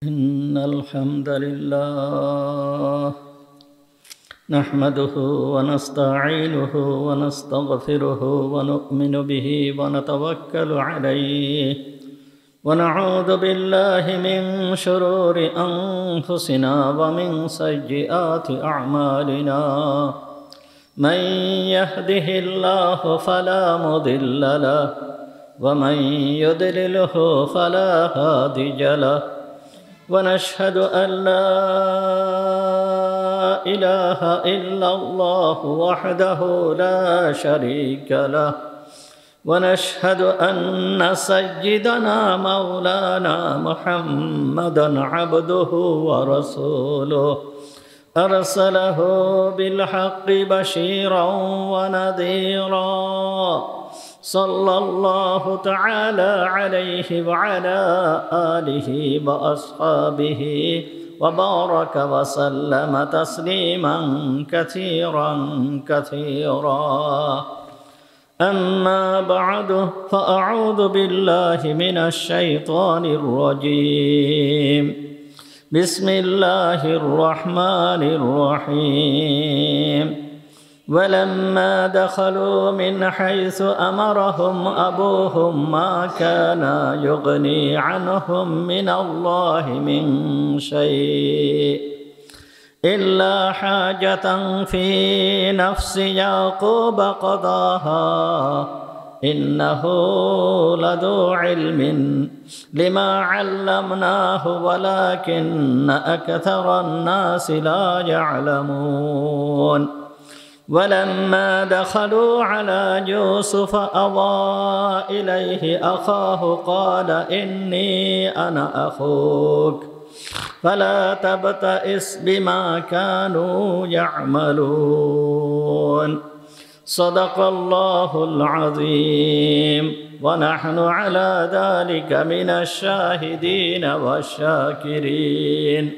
إن الحمد لله نحمده ونستعينه ونستغفره ونؤمن به ونتوكل عليه ونعوذ بالله من شرور أنفسنا ومن سيئات أعمالنا من يهده الله فلا مضل له ومن يضلله فلا هادي له ونشهد أن لا إله إلا الله وحده لا شريك له ونشهد أن سيدنا مولانا محمدًا عبده ورسوله أرسله بالحق بشيرا ونذيرا صلى الله تعالى عليه وعلى آله وأصحابه وبارك وسلم تسليما كثيرا أما بعد فأعوذ بالله من الشيطان الرجيم بسم الله الرحمن الرحيم ولما دخلوا من حيث أمرهم أبوهم ما كان يغني عنهم من الله من شيء إلا حاجة في نفس يعقوب قضاها إنه لذو علم لما علمناه ولكن أكثر الناس لا يعلمون ولما دخلوا على يوسف أوى إليه أخاه قال إني أنا أخوك فلا تبتئس بما كانوا يعملون صدق الله العظيم ونحن على ذلك من الشاهدين والشاكرين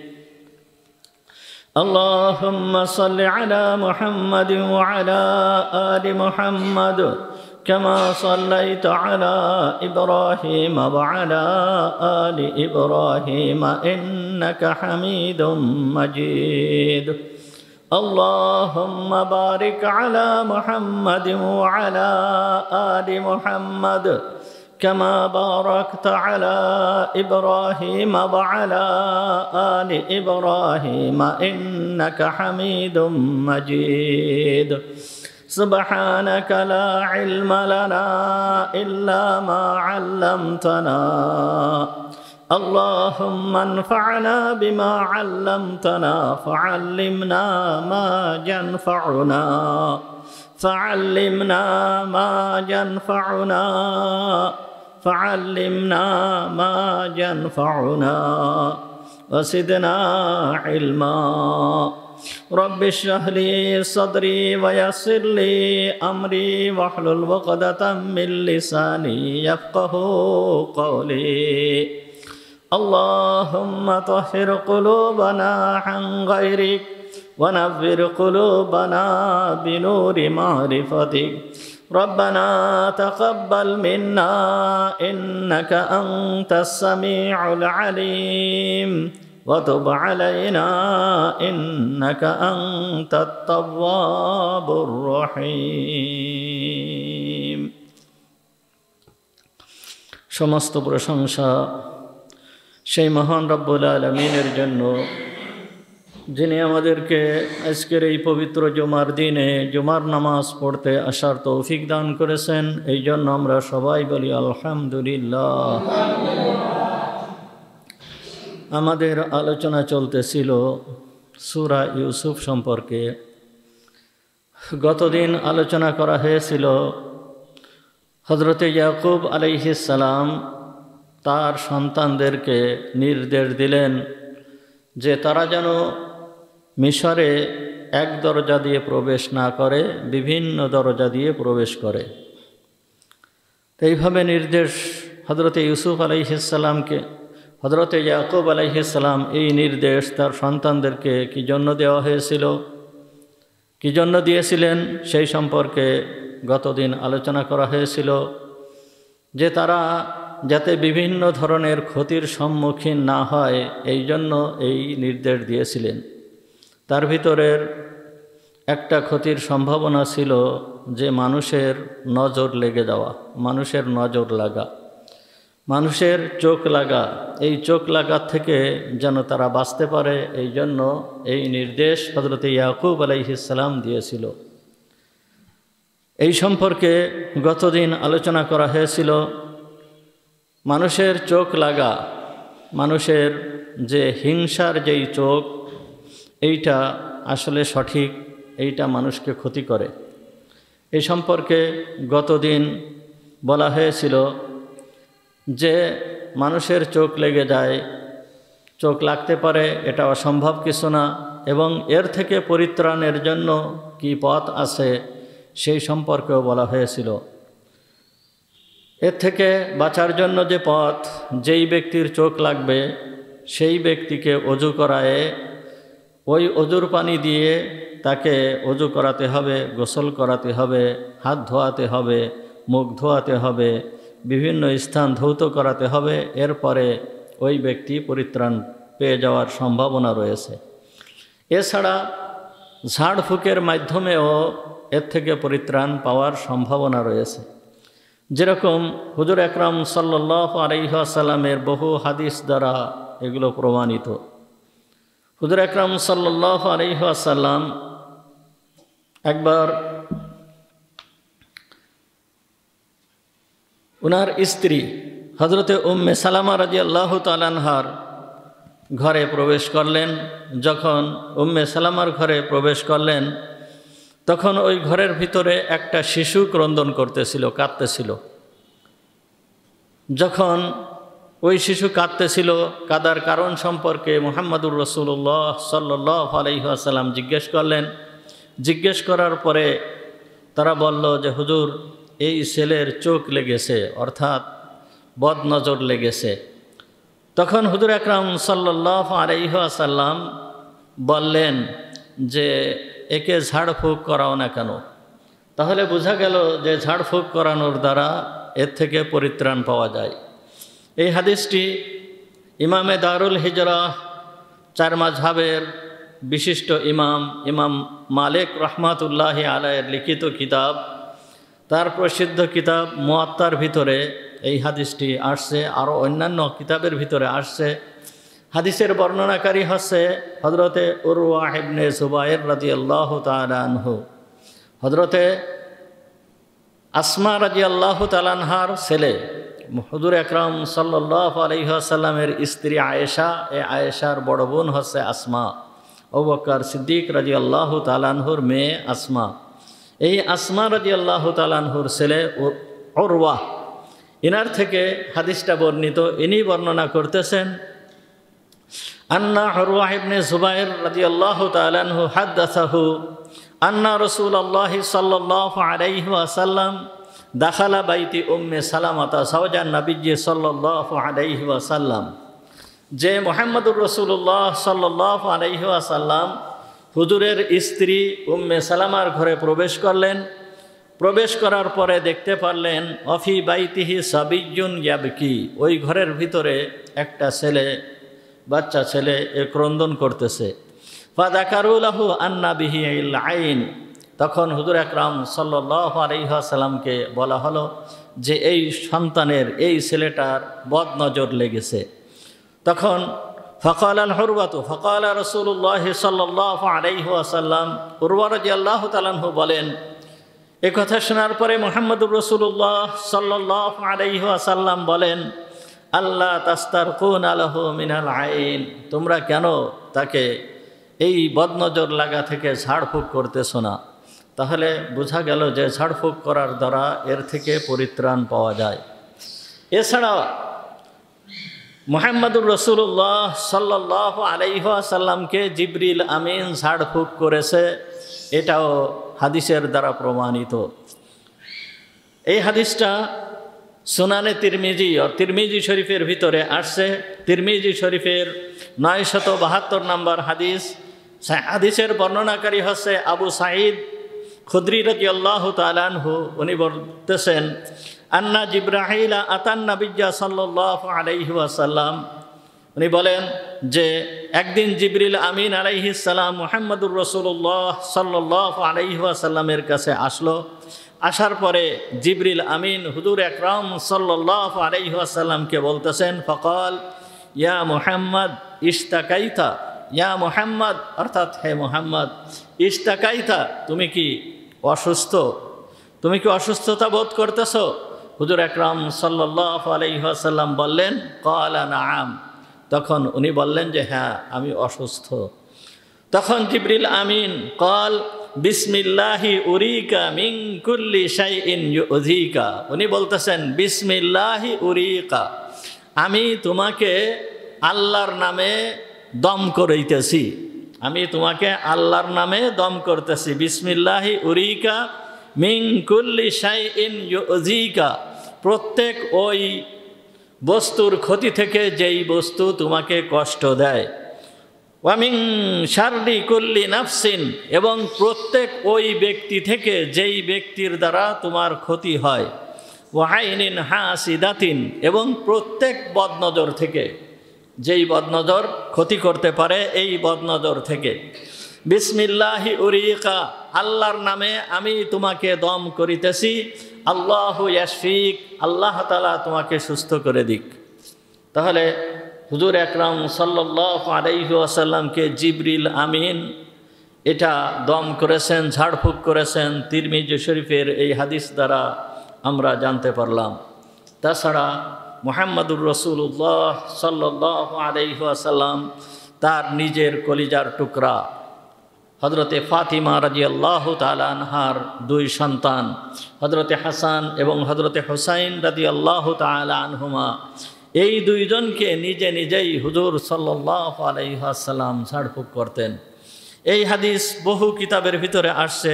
اللهم صل على محمد وعلى آل محمد كما صليت على إبراهيم وعلى آل إبراهيم إنك حميد مجيد اللهم بارك على محمد وعلى آل محمد كما باركت على إبراهيم وعلى آل إبراهيم إنك حميد مجيد سبحانك لا علم لنا إلا ما علمتنا اللهم انفعنا بما علمتنا فعلمنا ما ينفعنا فعلمنا ما ينفعنا فعلمنا ما ينفعنا وزدنا علما رب اشرح لي صدري ويسر لي أمري واحلل عقدة من لساني يفقهوا قولي اللهم طهر قلوبنا عن غيرك ونفر قلوبنا بنور معرفتك ربنا تقبل منا إنك أنت السميع العليم وتب علينا إنك أنت التواب الرحيم সমস্ত প্রশংসা সেই মহান রব্বুল আলামিনের জন্য যিনি আমাদেরকে আজকের এই পবিত্র জুমার দিনে জুমার নামাজ পড়তে আসার তৌফিক দান করেছেন এই জন্য আমরা সবাই বলি আলহামদুলিল্লাহ। আমাদের আলোচনা চলতেছিল সূরা ইউসুফ সম্পর্কে। গতদিন আলোচনা করা হয়েছিল হযরতে ইয়াকুব আলাইহিস সালাম তার সন্তানদেরকে নির্দেশ দিলেন যে তারা যেন মিশরে এক দরজা দিয়ে প্রবেশ না করে, বিভিন্ন দরজা দিয়ে প্রবেশ করে। এইভাবে নির্দেশ হযরতে ইউসুফ আলাইহিস সালামকে, হযরতে ইয়াকুব আলাইহিস সালাম এই নির্দেশ তার সন্তানদেরকে কি জন্য দেওয়া হয়েছিল, কি জন্য দিয়েছিলেন সেই সম্পর্কে গতদিন আলোচনা করা হয়েছিল যে তারা যাতে বিভিন্ন ধরনের ক্ষতির সম্মুখীন না হয় এই জন্য এই নির্দেশ দিয়েছিলেন। তার ভিতরের একটা ক্ষতির সম্ভাবনা ছিল যে মানুষের নজর লেগে যাওয়া, মানুষের নজর লাগা, মানুষের চোখ লাগা। এই চোখ লাগার থেকে যেন তারা বাঁচতে পারে এই জন্য এই নির্দেশ হযরত ইয়াকুব আলাইহিস সালাম দিয়েছিল। এই সম্পর্কে গতদিন আলোচনা করা হয়েছিল। মানুষের চোখ লাগা, মানুষের যে হিংসার যেই চোখ, এইটা আসলে সঠিক, এইটা মানুষকে ক্ষতি করে। এই সম্পর্কে গতদিন বলা হয়েছিল যে মানুষের চোখ লেগে যায়, চোখ লাগতে পারে, এটা অসম্ভব কিছু না, এবং এর থেকে পরিত্রাণের জন্য কি পথ আছে সেই সম্পর্কেও বলা হয়েছিল। এর থেকে বাঁচার জন্য যে পথ, যেই ব্যক্তির চোখ লাগবে সেই ব্যক্তিকে অজু করায়ে ওই অজুর পানি দিয়ে তাকে অজু করাতে হবে, গোসল করাতে হবে, হাত ধোয়াতে হবে, মুখ ধোয়াতে হবে, বিভিন্ন স্থান ধৌত করাতে হবে। এরপরে ওই ব্যক্তি পরিত্রাণ পেয়ে যাওয়ার সম্ভাবনা রয়েছে। এছাড়া ঝাড়ফুঁকের মাধ্যমেও এর থেকে পরিত্রাণ পাওয়ার সম্ভাবনা রয়েছে। যেরকম হুজুর আকরাম সাল্লাল্লাহু আলাইহি ওয়াসাল্লামের বহু হাদিস দ্বারা এগুলো প্রমাণিত। হুজুর আকরাম সাল্লাল্লাহু আলাইহি ওয়াসাল্লাম একবার উনার স্ত্রী হযরতে উম্মে সালামা রাদিয়াল্লাহু তাআলা আনহার ঘরে প্রবেশ করলেন। যখন উম্মে সালামার ঘরে প্রবেশ করলেন তখন ওই ঘরের ভিতরে একটা শিশু ক্রন্দন করতেছিল, কাঁদতেছিল। যখন ওই শিশু কাঁদতেছিল, কাদার কারণ সম্পর্কে মুহাম্মদুর রাসূলুল্লাহ সাল্লাল্লাহু আলাইহি ওয়াসাল্লাম জিজ্ঞেস করলেন। জিজ্ঞেস করার পরে তারা বলল যে হুজুর, এই ছেলের চোখ লেগেছে, অর্থাৎ বদনজর লেগেছে। তখন হুজুর আকরাম সাল্লাল্লাহু আলাইহি ওয়াসাল্লাম বললেন যে একে ঝাড়ফুঁক করাও না কেন? তাহলে বোঝা গেল যে ঝাড়ফুঁক করানোর দ্বারা এর থেকে পরিত্রাণ পাওয়া যায়। এই হাদিসটি ইমামে দারুল হিজরাহ চার মাযহাবের বিশিষ্ট ইমাম মালিক রাহমাতুল্লাহি আলাইহির লিখিত কিতাব, তার প্রসিদ্ধ কিতাব মুয়াত্তার ভিতরে এই হাদিসটি আসছে, আরও অন্যান্য কিতাবের ভিতরে আসছে। হাদিসের বর্ণনাকারী হচ্ছে হযরতে উরওয়া ইবনে জুবায়ের রাদিয়াল্লাহু তাআলা আনহু। হযরতে আসমা রাদিয়াল্লাহু তাআলা আনহার ছেলে হুজুর আকরাম সাল্লাল্লাহু আলাইহি ওয়াসাল্লামের স্ত্রী আয়েশা, এই আয়েশার বড় বোন হচ্ছে আসমা। আবু বকর সিদ্দিক রাদিয়াল্লাহু তাআলা আনহুর মেয়ে আসমা। এই আসমা রাদিয়াল্লাহু তাআলা আনহুর ছেলে উরওয়া, ইনার থেকে হাদিসটা বর্ণিত। ইনি বর্ণনা করতেছেন আন্না উরওয়া ইবনে জুবায়ের রাদিয়াল্লাহু তাআলা আনহু হাদাসাহু আন্না রাসূলুল্লাহ সাল্লাল্লাহু আলাইহি ওয়াসাল্লাম দাখালা বাইতি উম্মে সালামাতা সাওজান নবীজি সাল্লাল্লাহু আলাইহি ওয়াসাল্লাম, যে মুহাম্মদুর রাসূলুল্লাহ সাল্লাল্লাহু আলাইহি ওয়াসাল্লাম হুজুরের স্ত্রী উম্মে সালামার ঘরে প্রবেশ করলেন। প্রবেশ করার পরে দেখতে পারলেন অফি বাইতিহি সাবিয়্যুন ইয়াবকি, ওই ঘরের ভিতরে একটা ছেলে, বাচ্চা ছেলে ক্রন্দন করতেছে। ফাযাকারু লাহু আন্না বিহি আল আইন, তখন হুজুর আকরাম সাল্লাল্লাহু আলাইহি ওয়াসাল্লামকে বলা হলো যে এই সন্তানের, এই ছেলেটার বদনজর লেগেছে। তখন ফাকাল আল হুরওয়াতু ফাকাল রাসূলুল্লাহ সাল্লাল্লাহু আলাইহি ওয়াসাল্লাম, উরওয়া রাদিয়াল্লাহু তাআলা আনহু বলেন, এ কথা শোনার পরে মুহাম্মদুর রাসূলুল্লাহ সাল্লাল্লাহু আলাইহি ওয়াসাল্লাম বলেন, আল্লাহ তাস্তারকুন আলাহু মিনাল আইন, তোমরা কেন তাকে এই বদনজর লাগা থেকে ঝাড়ফুঁক করতেছো না? তাহলে বোঝা গেল যে ঝাড়ফুঁক করার দ্বারা এর থেকে পরিত্রাণ পাওয়া যায়। এছাড়া মুহাম্মদুর রাসূলুল্লাহ সাল্লাল্লাহু আলাইহি ওয়াসাল্লামকে জিবরিল আমিন ঝাড়ফুঁক করেছে, এটাও হাদিসের দ্বারা প্রমাণিত। এই হাদিসটা সুনানে তিরমিজি ও তিরমিজি শরীফের ভিতরে আসছে। তিরমিজি শরীফের 972 নম্বর হাদিস। হাদিসের বর্ণনাকারী হচ্ছে আবু সাঈদ খুদরি রাদিয়াল্লাহু তাআলা আনহু। উনি বলতেছেন আন্না জিব্রাইলা আতান নাবিয়্যা সাল্লাল্লাহু আলাইহি ওয়াসাল্লাম, উনি বলেন যে একদিন জিবরিল আমিন আলাইহিস সালাম মুহাম্মদুর রাসূলুল্লাহ সাল্লাল্লাহু আলাইহি ওয়াসাল্লামের কাছে আসলো। আসার পরে জিবরিল আমিন হুজুর আকরাম সাল্লাল্লাহু আলাইহি ওয়াসাল্লামকে বলতেছেন, ফাকাল ইয়া মুহাম্মদ ইশতাকাইতা, ইয়া মুহাম্মদ অর্থাৎ হে মুহাম্মদ, ইশতাকাইতা তুমি কি অসুস্থ, তুমি কি অসুস্থতা বোধ করতেছো? হুজুর আকরাম সাল্লাল্লাহু আলাইহি ওয়াসাল্লাম বললেন, ক্বালা নাআম, তখন উনি বললেন যে হ্যাঁ আমি অসুস্থ। তখন জিবরিল আমিন ক্বাল বিসমিল্লাহি উরিকা মিন কুল্লি শাইইন ইউযিকা, উনি বলতেছেন বিসমিল্লাহি উরিকা, আমি তোমাকে আল্লাহর নামে দম করাইতেছি, আমি তোমাকে আল্লাহর নামে দম করতেছি। বিসমিল্লাহি উরিকা মিন কুল্লি শাইইন ইউযিকা, প্রত্যেক ওই বস্তুর ক্ষতি থেকে যেই বস্তু তোমাকে কষ্ট দেয়। ওয়া মিন শাররি কুল্লি নাফসিন, এবং প্রত্যেক ওই ব্যক্তি থেকে যেই ব্যক্তির দ্বারা তোমার ক্ষতি হয়। ওয়া আইনিন হাসিদাতিন, এবং প্রত্যেক বদনজর থেকে, যেই বদনজর ক্ষতি করতে পারে এই বদনজর থেকে। বিসমিল্লাহি উরিকা, আল্লাহর নামে আমি তোমাকে দম করিতেছি। আল্লাহু ইয়াশফিক, আল্লাহ তাআলা তোমাকে সুস্থ করে দিক। তাহলে হুজুর আকরাম সাল্লাল্লাহু আলাইহি ওয়াসাল্লামকে জিবরিল আমিন এটা দম করেছেন, ঝাড়ফুঁক করেছেন, তিরমিজি শরীফের এই হাদিস দ্বারা আমরা জানতে পারলাম। তাছাড়া মুহাম্মদুর রাসূলুল্লাহ সাল্লাল্লাহু আলাইহি ওয়াসাল্লাম তার নিজের কলিজার টুকরা হযরতে ফাতিমা রাদিয়াল্লাহু তাআলা আনহার দুই সন্তান হযরতে হাসান এবং হযরতে হুসাইন রাদিয়াল্লাহু তাআলা আনহুমা, এই দুইজনকে নিজে নিজেই হুজুর সাল্লাল্লাহু আলাইহি ওয়াসাল্লাম ঝাড়ফুঁক করতেন। এই হাদিস বহু কিতাবের ভিতরে আসছে,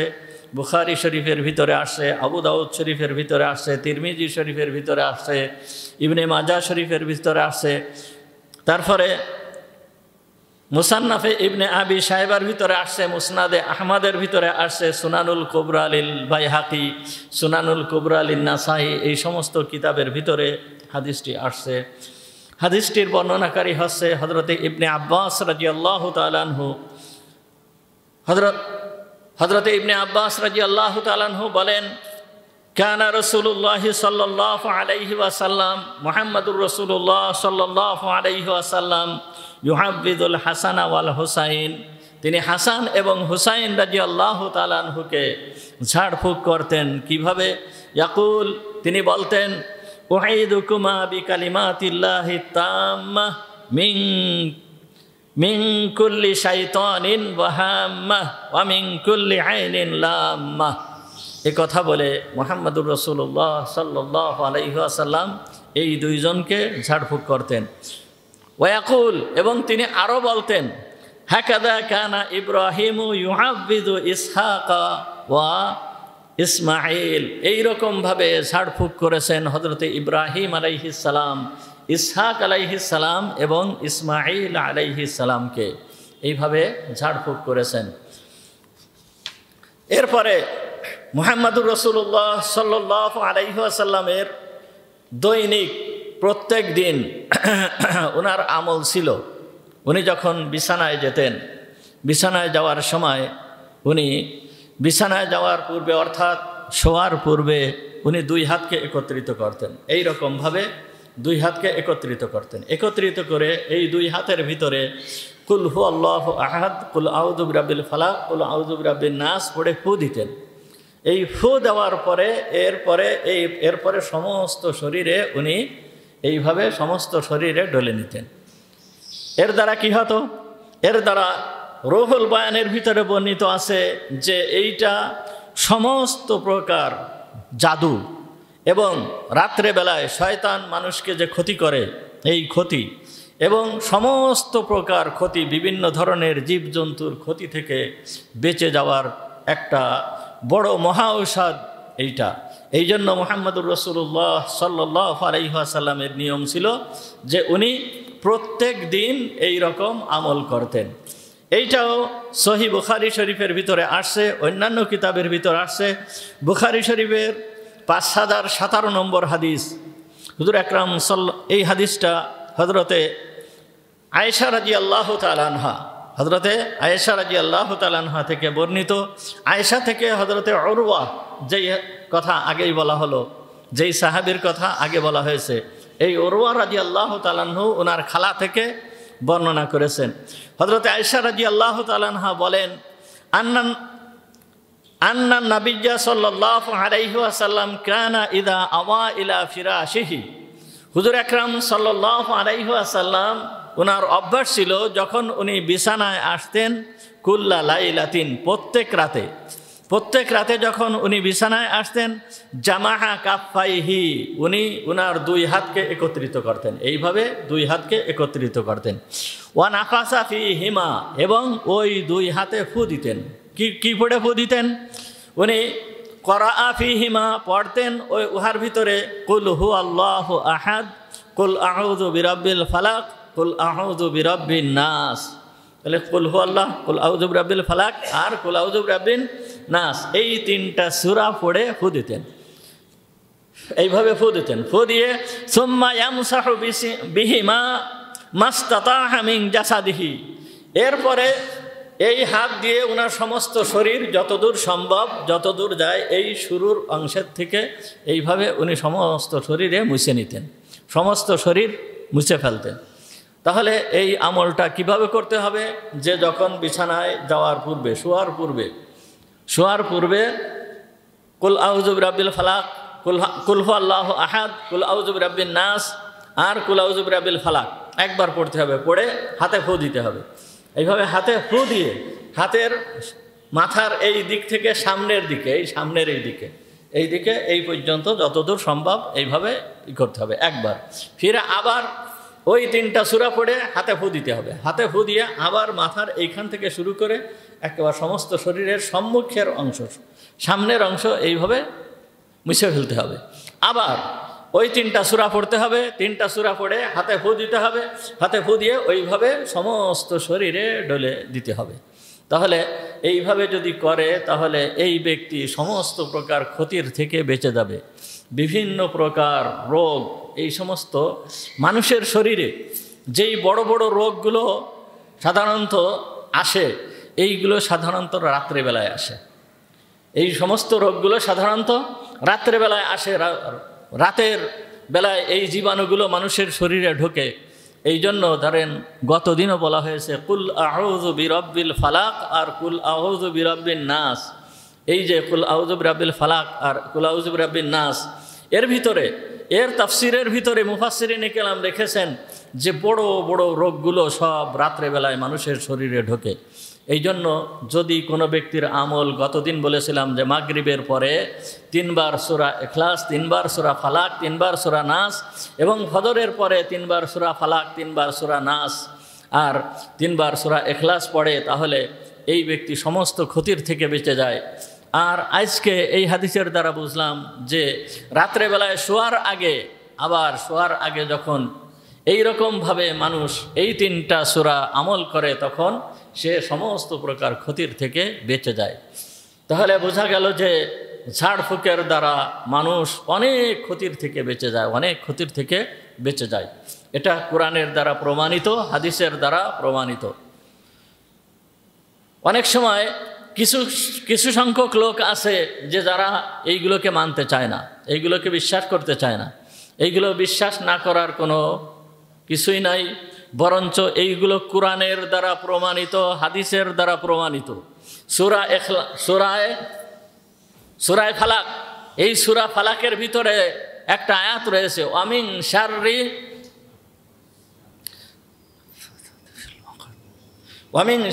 বুখারী শরীফের ভিতরে আসছে, আবু দাউদ শরীফের ভিতরে আসছে, তিরমিজি শরীফের ভিতরে আসছে, ইবনে মাজাহ শরীফের ভিতরে আসছে, তারপরে মুসান্নাফে ইবনে আবি শাইবার ভিতরে আসছে, মুসনাদে আহমদের ভিতরে আসছে, সুনানুল কুবরা লিল বাইহাকি, সুনানুল কুবরা লিন নাসাই, এই সমস্ত কিতাবের ভিতরে হাদিসটি আসছে। হাদিসটির বর্ণনাকারী হচ্ছে হযরতে ইবনে আব্বাস রাদিয়াল্লাহু তাআলা আনহু। হযরতে ইবনে আব্বাস রাদিয়াল্লাহু তাআলা আনহু বলেন, কানা রাসূলুল্লাহ সাল্লাল্লাহু আলাইহি ওয়াসাল্লাম, মুহাম্মদুর রাসূলুল্লাহ সাল্লাল্লাহু আলাইহি ওয়াসাল্লাম ইউহাব্বিদুল হাসান ওয়াল হুসাইন, তিনি হাসান এবং হুসাইন রাদিয়াল্লাহু তাআলা আনহুকে ঝাড়ফুঁক করতেন। কিভাবে? ইয়াকুল, তিনি বলতেন, উঈদুকুমা বিকালিমাতিল্লাহি তাম্মাহ মিন কুল্লি শাইতানিন ওয়া হাম্মাহ ওয়া মিন কুল্লি আইনিন লাম্মাহ। এই কথা বলে মুহাম্মদুর রাসূলুল্লাহ সাল্লাল্লাহু আলাইহি ওয়াসাল্লাম এই দুইজনকে ঝাড়ফুঁক করতেন। ওয়াকুল, এবং তিনি আরও বলতেন, হাকাদা কানা ইব্রাহিমু ইউহাব্বিদু ইসহাকা ওয়া ইসমাঈল, এইরকমভাবে ঝাড়ফুঁক করেছেন হযরতে ইব্রাহিম আলাইহিস সালাম, ইসহাক আলাইহিস সালাম এবং ইসমাঈল আলাইহিস সালামকে এইভাবে ঝাড়ফুঁক করেছেন। এরপরে মুহাম্মদুর রাসূলুল্লাহ সাল্লাল্লাহু আলাইহি ওয়াসাল্লামের দৈনিক প্রত্যেক দিন ওনার আমল ছিল, উনি যখন বিছানায় যেতেন, বিছানায় যাওয়ার সময় উনি বিছানায় যাওয়ার পূর্বে অর্থাৎ শোয়ার পূর্বে উনি দুই হাতকে একত্রিত করতেন। এই রকমভাবে দুই হাতকে একত্রিত করতেন। একত্রিত করে এই দুই হাতের ভিতরে কুল হু আল্লাহু আহাদ, কুল আউযু বিরাব্বিল ফালাক, কুল আউযু বিরাব্বিন নাস পড়ে ফু দিতেন। এই ফু দেওয়ার পরে এরপরে সমস্ত শরীরে উনি এইভাবে সমস্ত শরীরে ডলে নিতেন। এর দ্বারা কি হতো? এর দ্বারা রুহুল বয়ানের ভিতরে বর্ণিত আছে যে এইটা সমস্ত প্রকার জাদু এবং রাত্রেবেলায় শয়তান মানুষকে যে ক্ষতি করে এই ক্ষতি এবং সমস্ত প্রকার ক্ষতি, বিভিন্ন ধরনের জীবজন্তুর ক্ষতি থেকে বেঁচে যাওয়ার একটা বড় মহা ঔষধ এইটা। এই জন্য মুহাম্মদুর রাসূলুল্লাহ সাল্লাল্লাহু আলাইহি ওয়াসাল্লামের নিয়ম ছিল যে উনি প্রত্যেক দিন এই রকম আমল করতেন। এইটাও সহিহ বুখারী শরীফের ভিতরে আসছে, অন্যান্য কিতাবের ভিতরে আসছে। বুখারী শরীফের 5017 নম্বর হাদিস। হুজুর আকরাম এই হাদিসটা হযরতে আয়েশা রাদিয়াল্লাহু তাআলা আনহা, হযরতে আয়েশা রাদিয়াল্লাহু তাআলা আনহা থেকে বর্ণিত। আয়েশা থেকে হযরতে উরওয়া, যেই কথা আগেই বলা হলো, যেই সাহাবীর কথা আগে বলা হয়েছে, এই উরওয়া রাদিয়াল্লাহু তাআলা আনহু ওনার খালা থেকে বর্ণনা করেছেন। হযরতে আয়েশা রাদিয়াল্লাহু তাআলা আনহা বলেন, আন্না নাবিয়্যা সাল্লাল্লাহু আলাইহি ওয়াসাল্লাম কানা ইযা আওয়া ইলা ফিরাশিহি। হুজুর আকরাম সাল্লাল্লাহু আলাইহি ওয়াসাল্লাম ওনার অভ্যাস ছিল, যখন উনি বিছানায় আসতেন, কুল্লা লাইলাতিন, প্রত্যেক রাতে যখন উনি বিছানায় আসতেন, জামাহা কাফাইহি, উনি ওনার দুই হাতকে একত্রিত করতেন, এইভাবে দুই হাতকে একত্রিত করতেন। ওয়া নাফাসা ফিহিমা, এবং ওই দুই হাতে ফু দিতেন। কি পড়ে ফু দিতেন? উনি করাআ ফিহিমা পড়তেন, ওই উহার ভিতরে কুল হু আল্লাহু আহাদ, কুল আউযু বিরাব্বিল ফালাক, কুল আউযু বিরাব্বিন নাস। তাহলে কুল হু আল্লাহ, কুল আউযু বিরাব্বিল ফালাক আর কুল আউযু বিরাব্বিন নাস, এই তিনটা সূরা পড়ে ফু দিতেন, এইভাবে ফু দিতেন। ফু দিয়ে সুম্মা ইয়ামসাহু বিহিমা মাস্তাতাআ মিন জাসাদিহি, এরপরে এই হাত দিয়ে ওনার সমস্ত শরীর যতদূর সম্ভব, যতদূর যায়, এই শুরুর অংশের থেকে এইভাবে উনি সমস্ত শরীরে মুছে নিতেন, সমস্ত শরীর মুছে ফেলতেন। তাহলে এই আমলটা কিভাবে করতে হবে? যে যখন বিছানায় যাওয়ার পূর্বে, শোয়ার পূর্বে কুল আউযু বিরাব্বিল ফালাক, কুল হু আল্লাহু আহাদ, কুল আউযু বিরাব্বিন নাস আর কুল আউযু বিরাব্বিল ফালাক একবার পড়তে হবে, পড়ে হাতে ফু দিতে হবে। এইভাবে হাতে ফু দিয়ে হাতের মাথার এই দিক থেকে সামনের দিকে, সামনের এই দিকে এই পর্যন্ত যতদূর সম্ভব এইভাবে করতে হবে একবার। ফিরে আবার ওই তিনটা সূরা পড়ে হাতে ফু দিতে হবে। হাতে ফু দিয়ে আবার মাথার এইখান থেকে শুরু করে একেবারে সমস্ত শরীরের সম্মুখের অংশ, সামনের অংশ এইভাবে মুছে ফেলতে হবে। আবার ওই তিনটা সূরা পড়তে হবে, তিনটা সূরা পড়ে হাতে ফু দিতে হবে, হাতে ফু দিয়ে ওইভাবে সমস্ত শরীরে ডলে দিতে হবে। তাহলে এইভাবে যদি করে, তাহলে এই ব্যক্তি সমস্ত প্রকার ক্ষতির থেকে বেঁচে যাবে। বিভিন্ন প্রকার রোগ, এই সমস্ত মানুষের শরীরে যেই বড় বড় রোগগুলো সাধারণত আসে, এইগুলো সাধারণত রাত্রেবেলায় আসে। এই সমস্ত রোগগুলো সাধারণত রাত্রেবেলায় আসে। রাতের বেলায় এই জীবাণুগুলো মানুষের শরীরে ঢোকে। এই জন্য ধরেন গতদিনও বলা হয়েছে কুল আউযু বিরাব্বিল ফালাক আর কুল আউযু বিরাব্বিন নাস। এই যে কুল আউযু বিরাব্বিল ফালাক আর কুল আউযু বিরাব্বিন নাস, এর ভিতরে, এর তাফসিরের ভিতরে মুফাসসিরিনে কেরাম রেখেছেন যে বড় বড় রোগগুলো সব রাত্রেবেলায় মানুষের শরীরে ঢোকে। এই জন্য যদি কোনো ব্যক্তির আমল, গতদিন বলেছিলাম যে মাগরিবের পরে 3 বার সূরা ইখলাস, 3 বার সূরা ফালাক, 3 বার সূরা নাস, এবং ফজরের পরে 3 বার সূরা ফালাক, 3 বার সূরা নাস আর 3 বার সূরা ইখলাস পড়ে, তাহলে এই ব্যক্তি সমস্ত ক্ষতির থেকে বেঁচে যায়। আর আজকে এই হাদিসের দ্বারা বুঝলাম যে রাত্রেবেলায় শোয়ার আগে, আবার শোয়ার আগে যখন এই রকমভাবে মানুষ এই 3টা সূরা আমল করে, তখন সে সমস্ত প্রকার ক্ষতির থেকে বেঁচে যায়। তাহলে বোঝা গেল যে ঝাড়ফুঁকের দ্বারা মানুষ অনেক ক্ষতির থেকে বেঁচে যায়, অনেক ক্ষতির থেকে বেঁচে যায়। এটা কোরআনের দ্বারা প্রমাণিত, হাদিসের দ্বারা প্রমাণিত। অনেক সময় কিছু সংখ্যক লোক আছে যে যারা এইগুলোকে মানতে চায় না, এইগুলোকে বিশ্বাস করতে চায় না। এইগুলো বিশ্বাস না করার কোনো কিছুই নাই, বরঞ্চ এইগুলো কোরআনের দ্বারা প্রমাণিত, হাদিসের দ্বারা প্রমাণিত। সূরা ফালাক, এই সূরা ফালাকের ভিতরে একটা আয়াত রয়েছে, ওয়ামিন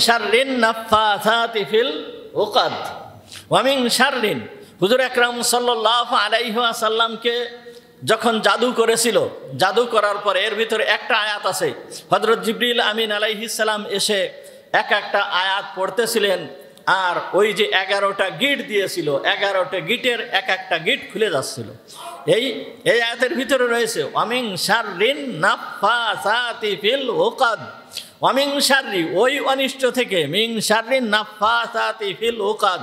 শাররিন নাফাসাতি ফিল উকাদ, ওয়ামিন শাররিন। হুজুর আকরাম সাল্লাল্লাহু আলাইহি ওয়াসাল্লামকে যখন জাদু করেছিল, জাদু করার পরে এর ভিতরে একটা আয়াত আছে, হযরত জিবরিল আমিন আলাইহিস সালাম এসে একটা আয়াত পড়তেছিলেন, আর ওই যে 11টা গিট দিয়েছিল, 11টা গিটের একটা গিট খুলে যাচ্ছিল। এই আয়াতের ভিতরে রয়েছে ওয়ামিন শাররিন নাফাসাতি ফিল উকাদ, ওয়ামিং শাররি, ওই অনিষ্ট থেকে, মিং শাররি নাফাসাতি ফিল উকাদ,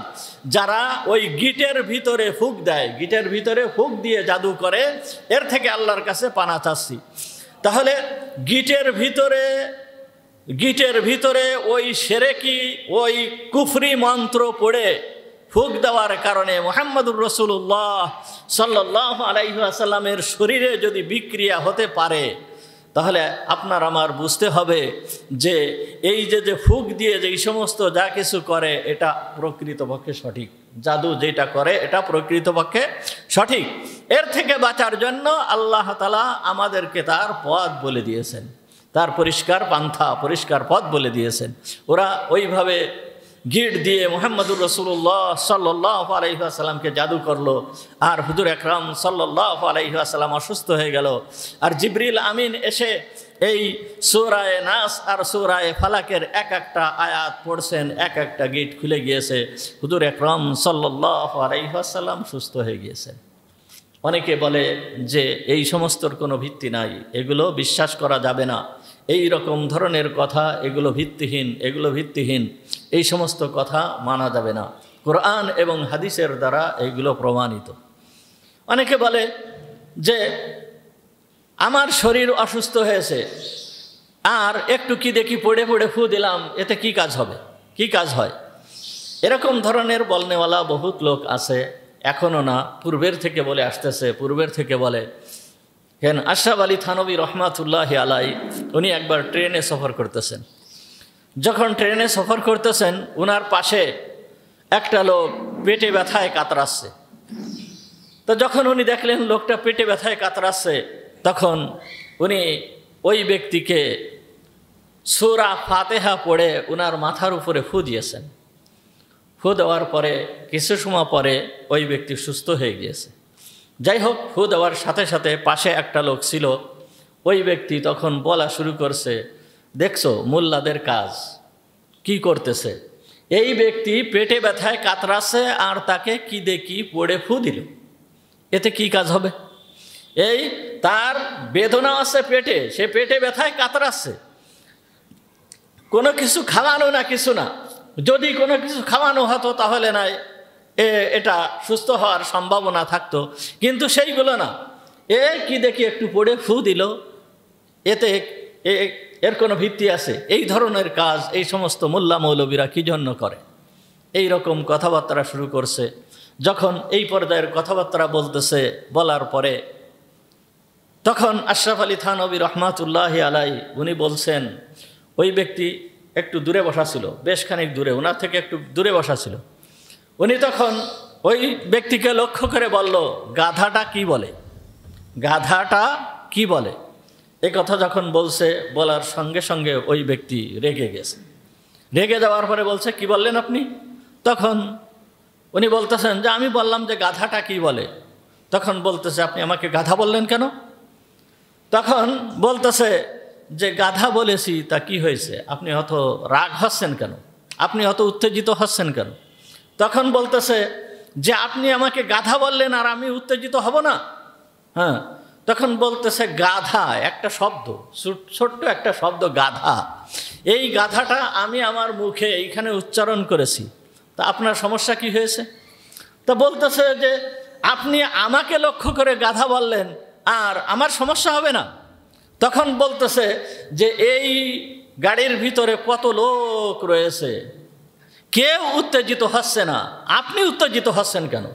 যারা ওই গিটের ভিতরে ফুঁক দেয়, গিটের ভিতরে ফুঁক দিয়ে জাদু করে, এর থেকে আল্লাহর কাছে পানা চাচ্ছি। তাহলে গিটের ভিতরে ওই শিরকি, ওই কুফরি মন্ত্র পড়ে ফুঁক দেওয়ার কারণে মুহাম্মদুর রাসূলুল্লাহ সাল্লাল্লাহু আলাইহি ওয়াসাল্লামের শরীরে যদি বিক্রিয়া হতে পারে, তাহলে আপনার আমার বুঝতে হবে যে এই যে ফুঁক দিয়ে যেই সমস্ত যা কিছু করে এটা প্রকৃতপক্ষে সঠিক। জাদু যেটা করে এটা প্রকৃতপক্ষে সঠিক। এর থেকে বাঁচার জন্য আল্লাহ তাআলা আমাদেরকে তার পথ বলে দিয়েছেন, তার পরিষ্কার পান্থা, পরিষ্কার পথ বলে দিয়েছেন। ওরা ওইভাবে গিট দিয়ে মুহাম্মদুর রাসূলুল্লাহ সাল্লাল্লাহু আলাইহি ওয়াসাল্লামকে জাদু করলো, আর হুজুর আকরাম সাল্লাল্লাহু আলাইহি ওয়াসাল্লাম অসুস্থ হয়ে গেল। আর জিবরিল আমিন এসে এই সূরায়ে নাস আর সূরায়ে ফালাকের এক একটা আয়াত পড়ছেন, এক একটা গিট খুলে গিয়েছে, হুজুর আকরাম সাল্লাল্লাহু আলাইহি ওয়াসাল্লাম সুস্থ হয়ে গিয়েছেন। অনেকে বলে যে এই সমস্তর কোনো ভিত্তি নাই, এগুলো বিশ্বাস করা যাবে না, এই রকম ধরনের কথা, এগুলো ভিত্তিহীন, এই সমস্ত কথা মানা যাবে না, কোরআন এবং হাদিসের দ্বারা এইগুলো প্রমাণিত। অনেকে বলে যে আমার শরীর অসুস্থ হয়েছে, আর একটু কি দেখি পড়ে ফু দিলাম, এতে কি কাজ হবে, কি কাজ হয়? এরকম ধরনের বলনেওয়ালা বহুত লোক আছে, এখনও না, পূর্বের থেকে বলে আসতেছে, পূর্বের থেকে বলে। কেন আশরাফ আলী থানভী রহমাতুল্লাহি আলাই, উনি একবার ট্রেনে সফর করতেছেন। যখন ট্রেনে সফর করতেছেন, উনার পাশে একটা লোক পেটে ব্যথায় কাতরাচ্ছে। তো যখন উনি দেখলেন লোকটা পেটে ব্যথায় কাতরাচ্ছে, তখন উনি ওই ব্যক্তিকে সূরা ফাতিহা পড়ে উনার মাথার উপরে ফু দিয়েছেন। ফু দেওয়ার পরে কিছু সময় পরে ওই ব্যক্তি সুস্থ হয়ে গিয়েছে। যাই হোক, ফু দেওয়ার সাথে সাথে পাশে একটা লোক ছিল, ওই ব্যক্তি তখন বলা শুরু করছে, দেখছো মোল্লাদের কাজ কি করতেছে, এই ব্যক্তি পেটে ব্যথায় কাতরাচ্ছে আর তাকে কি দেখি পড়ে ফু দিল, এতে কি কাজ হবে? এই তার বেদনা আছে পেটে, সে পেটে ব্যথায় কাতরাচ্ছে, কোনো কিছু খাওয়ানো না, কিছু না, যদি কোনো কিছু খাওয়ানো হতো তাহলে নাই এটা সুস্থ হওয়ার সম্ভাবনা থাকতো, কিন্তু সেইগুলো না, কি দেখি একটু পড়ে ফু দিল, এতে এর কোনো ভিত্তি আছে? এই ধরনের কাজ এই সমস্ত মোল্লা মৌলবীরা কি জন্য করে? এই রকম কথাবার্তা শুরু করছে। যখন এই পর্যায়ের কথাবার্তা বলতেছে, বলার পরে তখন আশরাফ আলী থানভী রহমাতুল্লাহি আলাই উনি বলছেন, ওই ব্যক্তি একটু দূরে বসা ছিল, বেশ খানিক দূরে, ওনার থেকে একটু দূরে বসা ছিল। উনি তখন ওই ব্যক্তিকে লক্ষ্য করে বলল, গাধাটা কি বলে, গাধাটা কি বলে? এই কথা যখন বলছে, বলার সঙ্গে সঙ্গে ওই ব্যক্তি রেগে গেছে। রেগে যাওয়ার পরে বলছে, কি বললেন আপনি? তখন উনি বলতেছেন যে আমি বললাম যে গাধাটা কি বলে। তখন বলতেছে, আপনি আমাকে গাধা বললেন কেন? তখন বলতেছে যে গাধা বলেছি, তা কি হয়েছে? আপনি অত রাগ হচ্ছেন কেন, আপনি অত উত্তেজিত হচ্ছেন কেন? তখন বলতেছে যে আপনি আমাকে গাধা বললেন আর আমি উত্তেজিত হব না? হ্যাঁ। তখন বলতেছে, গাধা একটা শব্দ, ছোট্ট একটা শব্দ গাধা, এই গাধাটা আমি আমার মুখে এইখানে উচ্চারণ করেছি, তা আপনার সমস্যা কি হয়েছে? তা বলতেছে যে আপনি আমাকে লক্ষ্য করে গাধা বললেন আর আমার সমস্যা হবে না? তখন বলতেছে যে এই গাড়ির ভিতরে কত লোক রয়েছে, কেউ উত্তেজিত হচ্ছে না, আপনি উত্তেজিত হচ্ছেন কেন?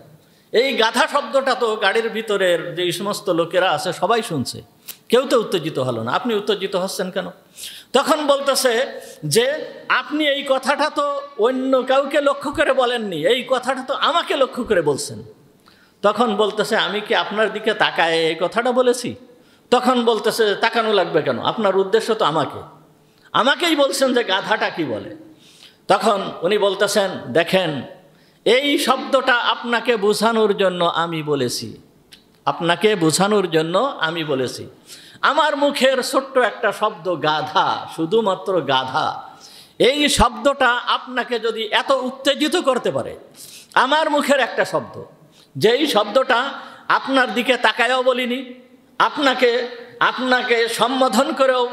এই গাধা শব্দটা তো গাড়ির ভিতরের যে সমস্ত লোকেরা আছে সবাই শুনছে, কেউ তো উত্তেজিত হলো না, আপনি উত্তেজিত হচ্ছেন কেন? তখন বলতেছে যে আপনি এই কথাটা তো অন্য কাউকে লক্ষ্য করে বলেননি, এই কথাটা তো আমাকে লক্ষ্য করে বলছেন। তখন বলতেছে, আমি কি আপনার দিকে তাকায় এই কথাটা বলেছি? তখন বলতেছে, তাকানো লাগবে কেন, আপনার উদ্দেশ্য তো আমাকেই বলছেন যে গাধাটা কি বলে। তখন উনি বলতেছেন, দেখেন এই শব্দটা আপনাকে বোঝানোর জন্য আমি বলেছি, আপনাকে বোঝানোর জন্য আমি বলেছি। আমার মুখের ছোট্ট একটা শব্দ গাধা, শুধুমাত্র গাধা, এই শব্দটা আপনাকে যদি এত উত্তেজিত করতে পারে, আমার মুখের একটা শব্দ, যেই শব্দটা আপনার দিকে তাকায়ও বলিনি, আপনাকে আপনাকে সম্বোধন করেও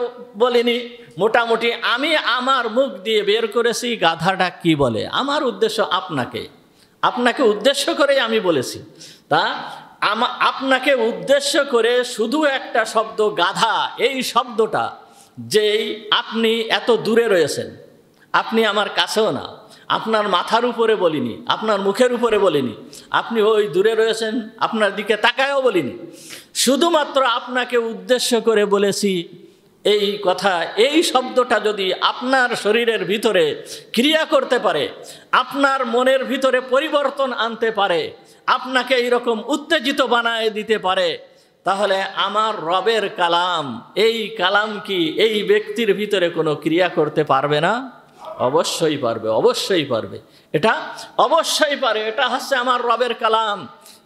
বলিনি, মোটামুটি আমি আমার মুখ দিয়ে বের করেছি গাধাটা কি বলে। আমার উদ্দেশ্য আপনাকে উদ্দেশ্য করে আমি বলেছি। তা আপনাকে উদ্দেশ্য করে শুধু একটা শব্দ গাধা, এই শব্দটা যেই আপনি এত দূরে রয়েছেন, আপনি আমার কাছেও না, আপনার মাথার উপরে বলিনি, আপনার মুখের উপরে বলিনি, আপনি ওই দূরে রয়েছেন, আপনার দিকে তাকায়ও বলিনি, শুধুমাত্র আপনাকে উদ্দেশ্য করে বলেছি এই কথা। এই শব্দটা যদি আপনার শরীরের ভিতরে ক্রিয়া করতে পারে, আপনার মনের ভিতরে পরিবর্তন আনতে পারে, আপনাকে এইরকম উত্তেজিত বানায় দিতে পারে, তাহলে আমার রবের কালাম, এই কালাম কি এই ব্যক্তির ভিতরে কোনো ক্রিয়া করতে পারবে না? অবশ্যই পারবে, অবশ্যই পারবে। এটা অবশ্যই পারে। এটা হচ্ছে আমার রবের কালাম।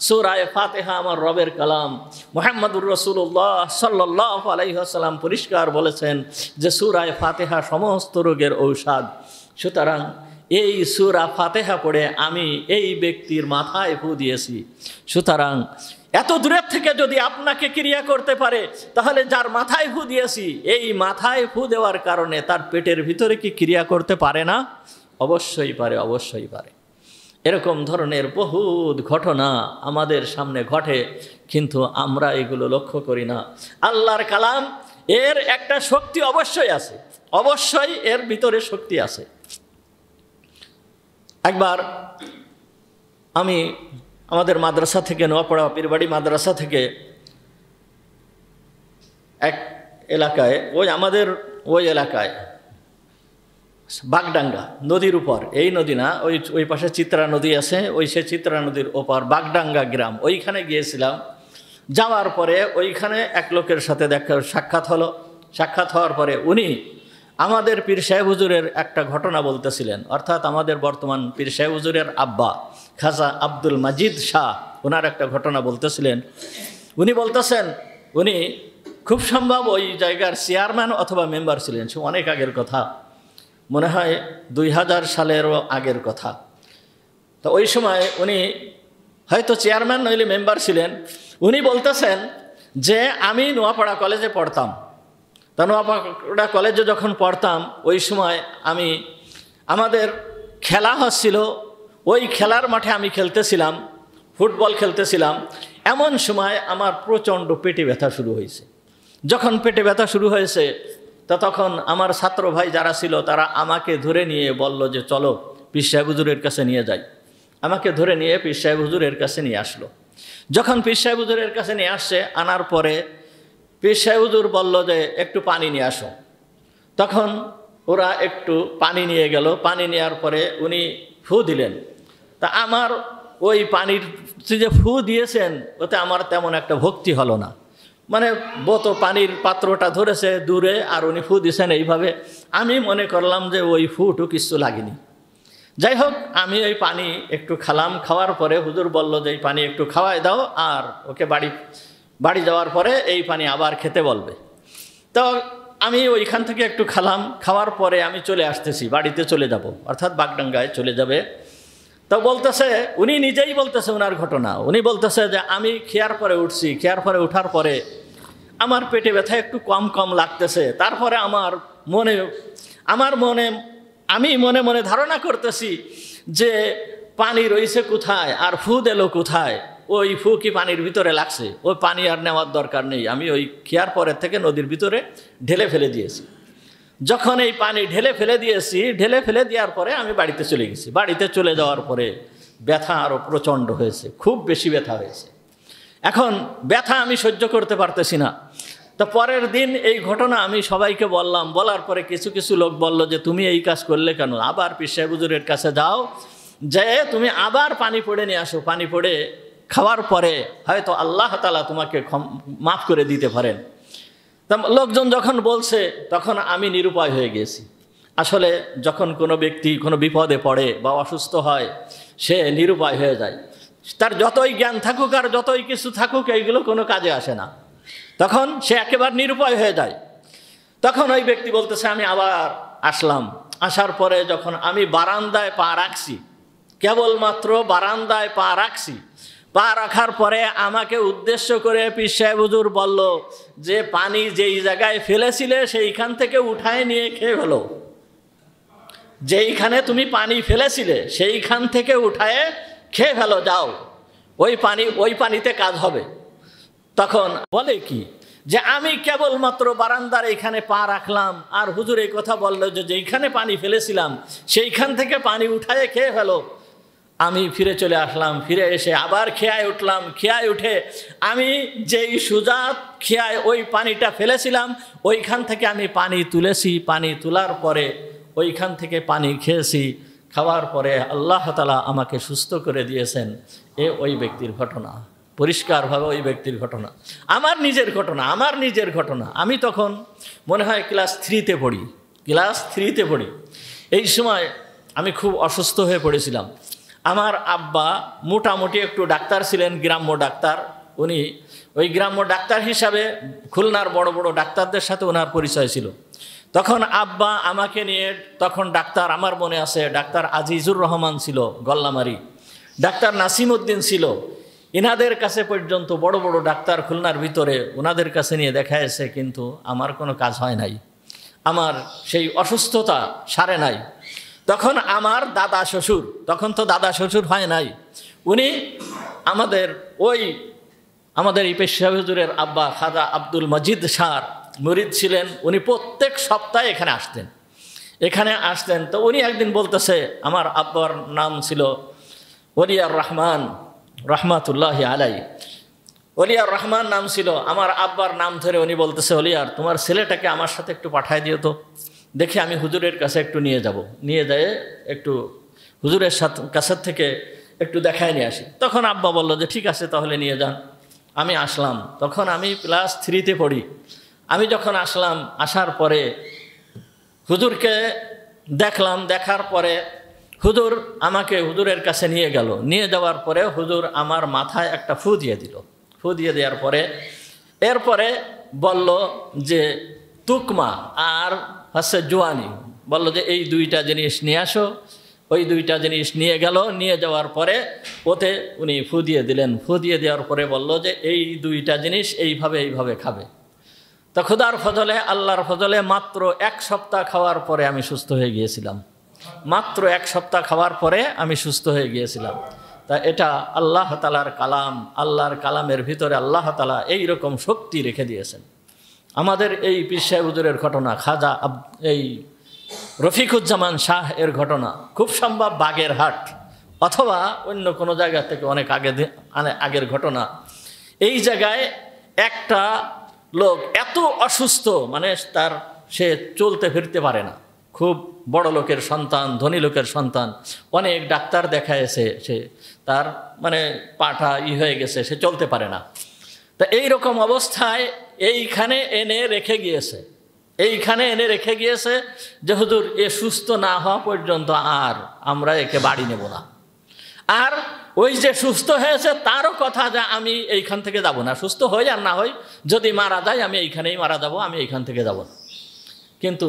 সূরা ফাতিহা আমার রবের কালাম। মুহাম্মদুর রাসূলুল্লাহ সাল্লাল্লাহু আলাইহি ওয়াসাল্লাম পরিষ্কার বলেছেন যে সূরা ফাতিহা সমস্ত রোগের ঔষধ। সুতরাং এই সূরা ফাতিহা পড়ে আমি এই ব্যক্তির মাথায় ফু দিয়েছি। সুতরাং এত দূরের থেকে যদি আপনাকে ক্রিয়া করতে পারে, তাহলে যার মাথায় ফু দিয়েছি, এই মাথায় ফু দেওয়ার কারণে তার পেটের ভিতরে কি ক্রিয়া করতে পারে না? অবশ্যই পারে, অবশ্যই পারে। এরকম ধরনের বহুত ঘটনা আমাদের সামনে ঘটে, কিন্তু আমরা এগুলো লক্ষ্য করি না। আল্লাহর কালাম এর একটা শক্তি অবশ্যই আছে, অবশ্যই এর ভিতরে শক্তি আছে। একবার আমি আমাদের মাদ্রাসা থেকে, নোয়াপাড়া পীরবাড়ি মাদ্রাসা থেকে এক এলাকায়, আমাদের ওই এলাকায় বাগডাঙ্গা নদীর উপর, এই নদী না, ওই পাশে চিত্রা নদী আছে, সে চিত্রা নদীর ওপার বাগডাঙ্গা গ্রাম, ওইখানে গিয়েছিলাম। যাওয়ার পরে ওইখানে এক লোকের সাথে সাক্ষাৎ হলো। সাক্ষাৎ হওয়ার পরে উনি আমাদের পীর সাহেব হুজুরের একটা ঘটনা বলতেছিলেন, অর্থাৎ আমাদের বর্তমান পীর সাহেব হুজুরের আব্বা খাজা আব্দুল মাজিদ শাহ, ওনার একটা ঘটনা বলতেছিলেন। উনি বলতেছেন উনি খুব সম্ভব ওই জায়গার চেয়ারম্যান অথবা মেম্বার ছিলেন। সে অনেক আগের কথা, মনে হয় 2000 সালেরও আগের কথা। তো ওই সময় উনি হয়তো চেয়ারম্যান নইলে মেম্বার ছিলেন। উনি বলতেছেন যে আমি নোয়াপাড়া কলেজে পড়তাম। তা নোয়াপাড়া কলেজে যখন পড়তাম, ওই সময় আমাদের খেলা হচ্ছিল, ওই খেলার মাঠে আমি খেলতেছিলাম, ফুটবল খেলতেছিলাম। এমন সময় আমার প্রচণ্ড পেটে ব্যথা শুরু হয়েছে। যখন পেটে ব্যথা শুরু হয়েছে, তখন আমার ছাত্র ভাই যারা ছিল তারা আমাকে ধরে নিয়ে বলল যে চলো পীর সাহেব হুজুরের কাছে নিয়ে যাই। আমাকে ধরে নিয়ে পীর সাহেব হুজুরের কাছে নিয়ে আসলো। যখন পীর সাহেব হুজুরের কাছে নিয়ে আসছে, আনার পরে পীর সাহেব হুজুর বলল যে একটু পানি নিয়ে আসো। তখন ওরা একটু পানি নিয়ে গেল। পানি নেওয়ার পরে উনি ফু দিলেন। তা আমার ওই পানির যে ফু দিয়েছেন, ওতে আমার তেমন একটা ভক্তি হলো না। মানে পানির পাত্রটা ধরেছে দূরে, আর উনি ফু দিয়েছেন এইভাবে। আমি মনে করলাম যে ওই ফুটও কিছু লাগেনি। যাই হোক, আমি ওই পানি একটু খালাম। খাওয়ার পরে হুজুর বলল যে এই পানি একটু খাওয়াই দাও, আর ওকে বাড়ি যাওয়ার পরে এই পানি আবার খেতে বলবে। তো আমি ওইখান থেকে একটু খালাম। খাওয়ার পরে আমি চলে আসতেছি, বাড়িতে চলে যাব, অর্থাৎ বাগডাঙ্গায় চলে যাবে। তো বলতেছে, উনি নিজেই বলতেছে ওনার ঘটনা। উনি বলতেছে যে আমি খেয়ার পরে উঠছি, খেয়ার পরে উঠার পরে আমার পেটে ব্যথা একটু কম কম লাগতেছে। তারপরে আমি মনে মনে ধারণা করতেছি যে পানি রয়েছে কোথায় আর ফু দিল কোথায়। ওই ফু কি পানির ভিতরে লাগছে? ওই পানি আর নেওয়ার দরকার নেই, আমি ওই খেয়ার পরের থেকে নদীর ভিতরে ঢেলে ফেলে দিয়েছি। যখন এই পানি ঢেলে ফেলে দেওয়ার পরে আমি বাড়িতে চলে গেছি। বাড়িতে চলে যাওয়ার পরে ব্যথা আরও প্রচণ্ড হয়েছে, খুব বেশি ব্যথা হয়েছে। এখন ব্যথা আমি সহ্য করতে পারতেছি না। তো পরের দিন এই ঘটনা আমি সবাইকে বললাম। বলার পরে কিছু কিছু লোক বলল যে তুমি এই কাজ করলে কেন? আবার পীর সাহেব হুজুরের কাছে যাও, যে তুমি আবার পানি পড়ে নিয়ে আসো। পানি পড়ে খাওয়ার পরে হয়তো আল্লাহ তাআলা তোমাকে মাফ করে দিতে পারেন। তা লোকজন যখন বলছে, তখন আমি নিরুপায় হয়ে গেছি। আসলে যখন কোনো ব্যক্তি কোনো বিপদে পড়ে বা অসুস্থ হয়, সে নিরুপায় হয়ে যায়। তার যতই জ্ঞান থাকুক আর যতই কিছু থাকুক, এইগুলো কোনো কাজে আসে না। তখন সে একেবারে নিরুপায় হয়ে যায়। তখন ওই ব্যক্তি বলতেছে আমি আবার আসলাম। আসার পরে যখন আমি বারান্দায় পা রাখছি, কেবলমাত্র বারান্দায় পা রাখছি, পা রাখার পরে আমাকে উদ্দেশ্য করে পীর সাহেব হুজুর বলল যে পানি যেই জায়গায় ফেলেছিলে সেইখান থেকে উঠায় নিয়ে খেয়ে ফেলো, যেইখানে তুমি পানি ফেলেছিলে সেইখান থেকে উঠায় খেয়ে ফেলো, যাও, ওই পানিতে কাজ হবে। তখন বলে কি যে আমি কেবলমাত্র বারান্দার এইখানে পা রাখলাম আর হুজুর এই কথা বললো যে যেইখানে পানি ফেলেছিলাম সেইখান থেকে পানি উঠায় খেয়ে ফেলো। আমি ফিরে চলে আসলাম, ফিরে এসে আবার খেয়ায় উঠলাম, খেয়ায় উঠে আমি যেই সুজাত খেয়ায় ওই পানিটা ফেলেছিলাম ওইখান থেকে আমি পানি তুলেছি, পানি তোলার পরে ওইখান থেকে পানি খেয়েছি, খাওয়ার পরে আল্লাহ তাআলা আমাকে সুস্থ করে দিয়েছেন। ওই ব্যক্তির ঘটনা, পরিষ্কারভাবে ওই ব্যক্তির ঘটনা, আমার নিজের ঘটনা। আমি তখন মনে হয় ক্লাস 3-তে পড়ি। এই সময় আমি খুব অসুস্থ হয়ে পড়েছিলাম। আমার আব্বা মোটামুটি একটু ডাক্তার ছিলেন, গ্রাম্য ডাক্তার। উনি ওই গ্রাম্য ডাক্তার হিসাবে খুলনার বড় বড় ডাক্তারদের সাথে ওনার পরিচয় ছিল। তখন আব্বা আমাকে নিয়ে, তখন ডাক্তার, আমার মনে আছে, ডাক্তার আজিজুর রহমান ছিল গল্লামারি, ডাক্তার নাসিম উদ্দিন ছিল, ইনাদের কাছে পর্যন্ত বড় বড় ডাক্তার খুলনার ভিতরে, ওনাদের কাছে নিয়ে দেখাইছে, কিন্তু আমার কোনো কাজ হয় নাই, আমার সেই অসুস্থতা সারে নাই। তখন আমার দাদা শ্বশুর, তখন তো দাদা শ্বশুর হয় নাই, উনি আমাদের এই পেশা হুজুরের আব্বা খাজা আব্দুল মজিদ শাহ মুরিদ ছিলেন। উনি প্রত্যেক সপ্তাহে এখানে আসতেন। তো উনি একদিন বলতেছে, আমার আব্বার নাম ছিল ওলিয়ার রহমান রহমাতুল্লাহি আলাই, ওলিয়ার রহমান নাম ছিল, আমার আব্বার নাম ধরে উনি বলতেছে, ওলিয়ার তোমার ছেলেটাকে আমার সাথে একটু পাঠায় দিও তো, দেখি আমি হুজুরের কাছে একটু নিয়ে যেয়ে একটু হুজুরের কাছের থেকে একটু দেখায় নিয়ে আসি। তখন আব্বা বলল যে ঠিক আছে তাহলে নিয়ে যান। আমি আসলাম, তখন আমি ক্লাস 3-তে পড়ি। আমি যখন আসলাম, আসার পরে হুজুরকে দেখলাম, দেখার পরে হুজুর আমাকে হুজুরের কাছে নিয়ে গেল। নিয়ে যাওয়ার পরে হুজুর আমার মাথায় একটা ফু দিয়ে দিল। ফু দিয়ে দেওয়ার পরে এরপরে বলল যে তুকমা আর হচ্ছে জোয়ানি, বলল যে এই দুইটা জিনিস নিয়ে আসো। ওই দুইটা জিনিস নিয়ে গেল। নিয়ে যাওয়ার পরে ওতে উনি ফু দিয়ে দিলেন। ফু দিয়ে দেওয়ার পরে বলল যে এই দুইটা জিনিস এইভাবে খাবে। তো খোদার ফজলে, আল্লাহর ফজলে মাত্র 1 সপ্তাহ খাওয়ার পরে আমি সুস্থ হয়ে গিয়েছিলাম। মাত্র 1 সপ্তাহ খাওয়ার পরে আমি সুস্থ হয়ে গিয়েছিলাম। তা এটা আল্লাহ তাআলার কালাম, আল্লাহর কালামের ভিতরে আল্লাহ তাআলা এইরকম শক্তি রেখে দিয়েছেন। আমাদের এই পীর সাহেব হুজুরের ঘটনা, খাজা এই রফিকুজ্জামান শাহ এর ঘটনা খুব সম্ভব বাগেরহাট অথবা অন্য কোনো জায়গা থেকে অনেক আগের ঘটনা। এই জায়গায় একটা লোক এত অসুস্থ, মানে সে চলতে ফিরতে পারে না, খুব বড় লোকের সন্তান, ধনী লোকের সন্তান, অনেক ডাক্তার দেখায়ছে, সে তার মানে পাটা হয়ে গেছে, সে চলতে পারে না। তা এইরকম অবস্থায় এইখানে এনে রেখে গিয়েছে যে হুজুর এ সুস্থ না হওয়া পর্যন্ত আর আমরা একে বাড়ি নেব না। আর ওই যে সুস্থ হয়েছে তারও কথা যে আমি এইখান থেকে যাব না, সুস্থ হই আর না হই, যদি মারা যায় আমি এইখানেই মারা যাব, আমি এইখান থেকে যাব না। কিন্তু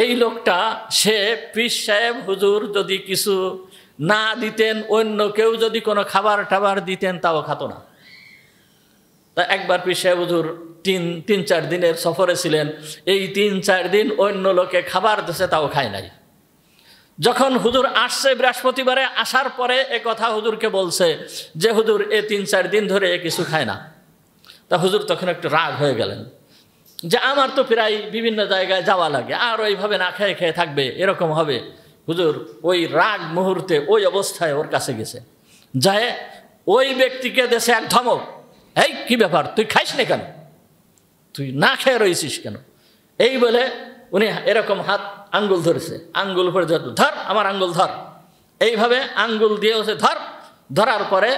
এই লোকটা, সে পীর সাহেব হুজুর যদি কিছু না দিতেন, অন্য কেউ যদি কোনো খাবার টাবার দিতেন তাও খাতো না। তা একবার পীর সাহেব হুজুর 3-4 দিনের সফরে ছিলেন। এই 3-4 দিন অন্য লোকে খাবার দিয়েছে, তাও খায় নাই। যখন হুজুর আসছে বৃহস্পতিবারে, আসার পরে এ কথা হুজুরকে বলছে যে হুজুর এ 3-4 দিন ধরে কিছু খায় না। তা হুজুর তখন একটু রাগ হয়ে গেলেন যে আমার তো প্রায় বিভিন্ন জায়গায় যাওয়া লাগে, আর ওইভাবে না খেয়ে থাকবে, এরকম হবে। হুজুর ওই রাগ মুহূর্তে ওই অবস্থায় ওর কাছে গেছে, যায় ওই ব্যক্তিকে দেশে এক ধমক, এই কি ব্যাপার, তুই খাইস না কেন, তুই না খেয়ে রয়েছিস কেন? এই বলে উনি এরকম আঙ্গুল ধরেছে, আঙ্গুল পরে ধর, আমার আঙ্গুল ধর, এইভাবে আঙ্গুল দিয়ে ওসে ধরার পরে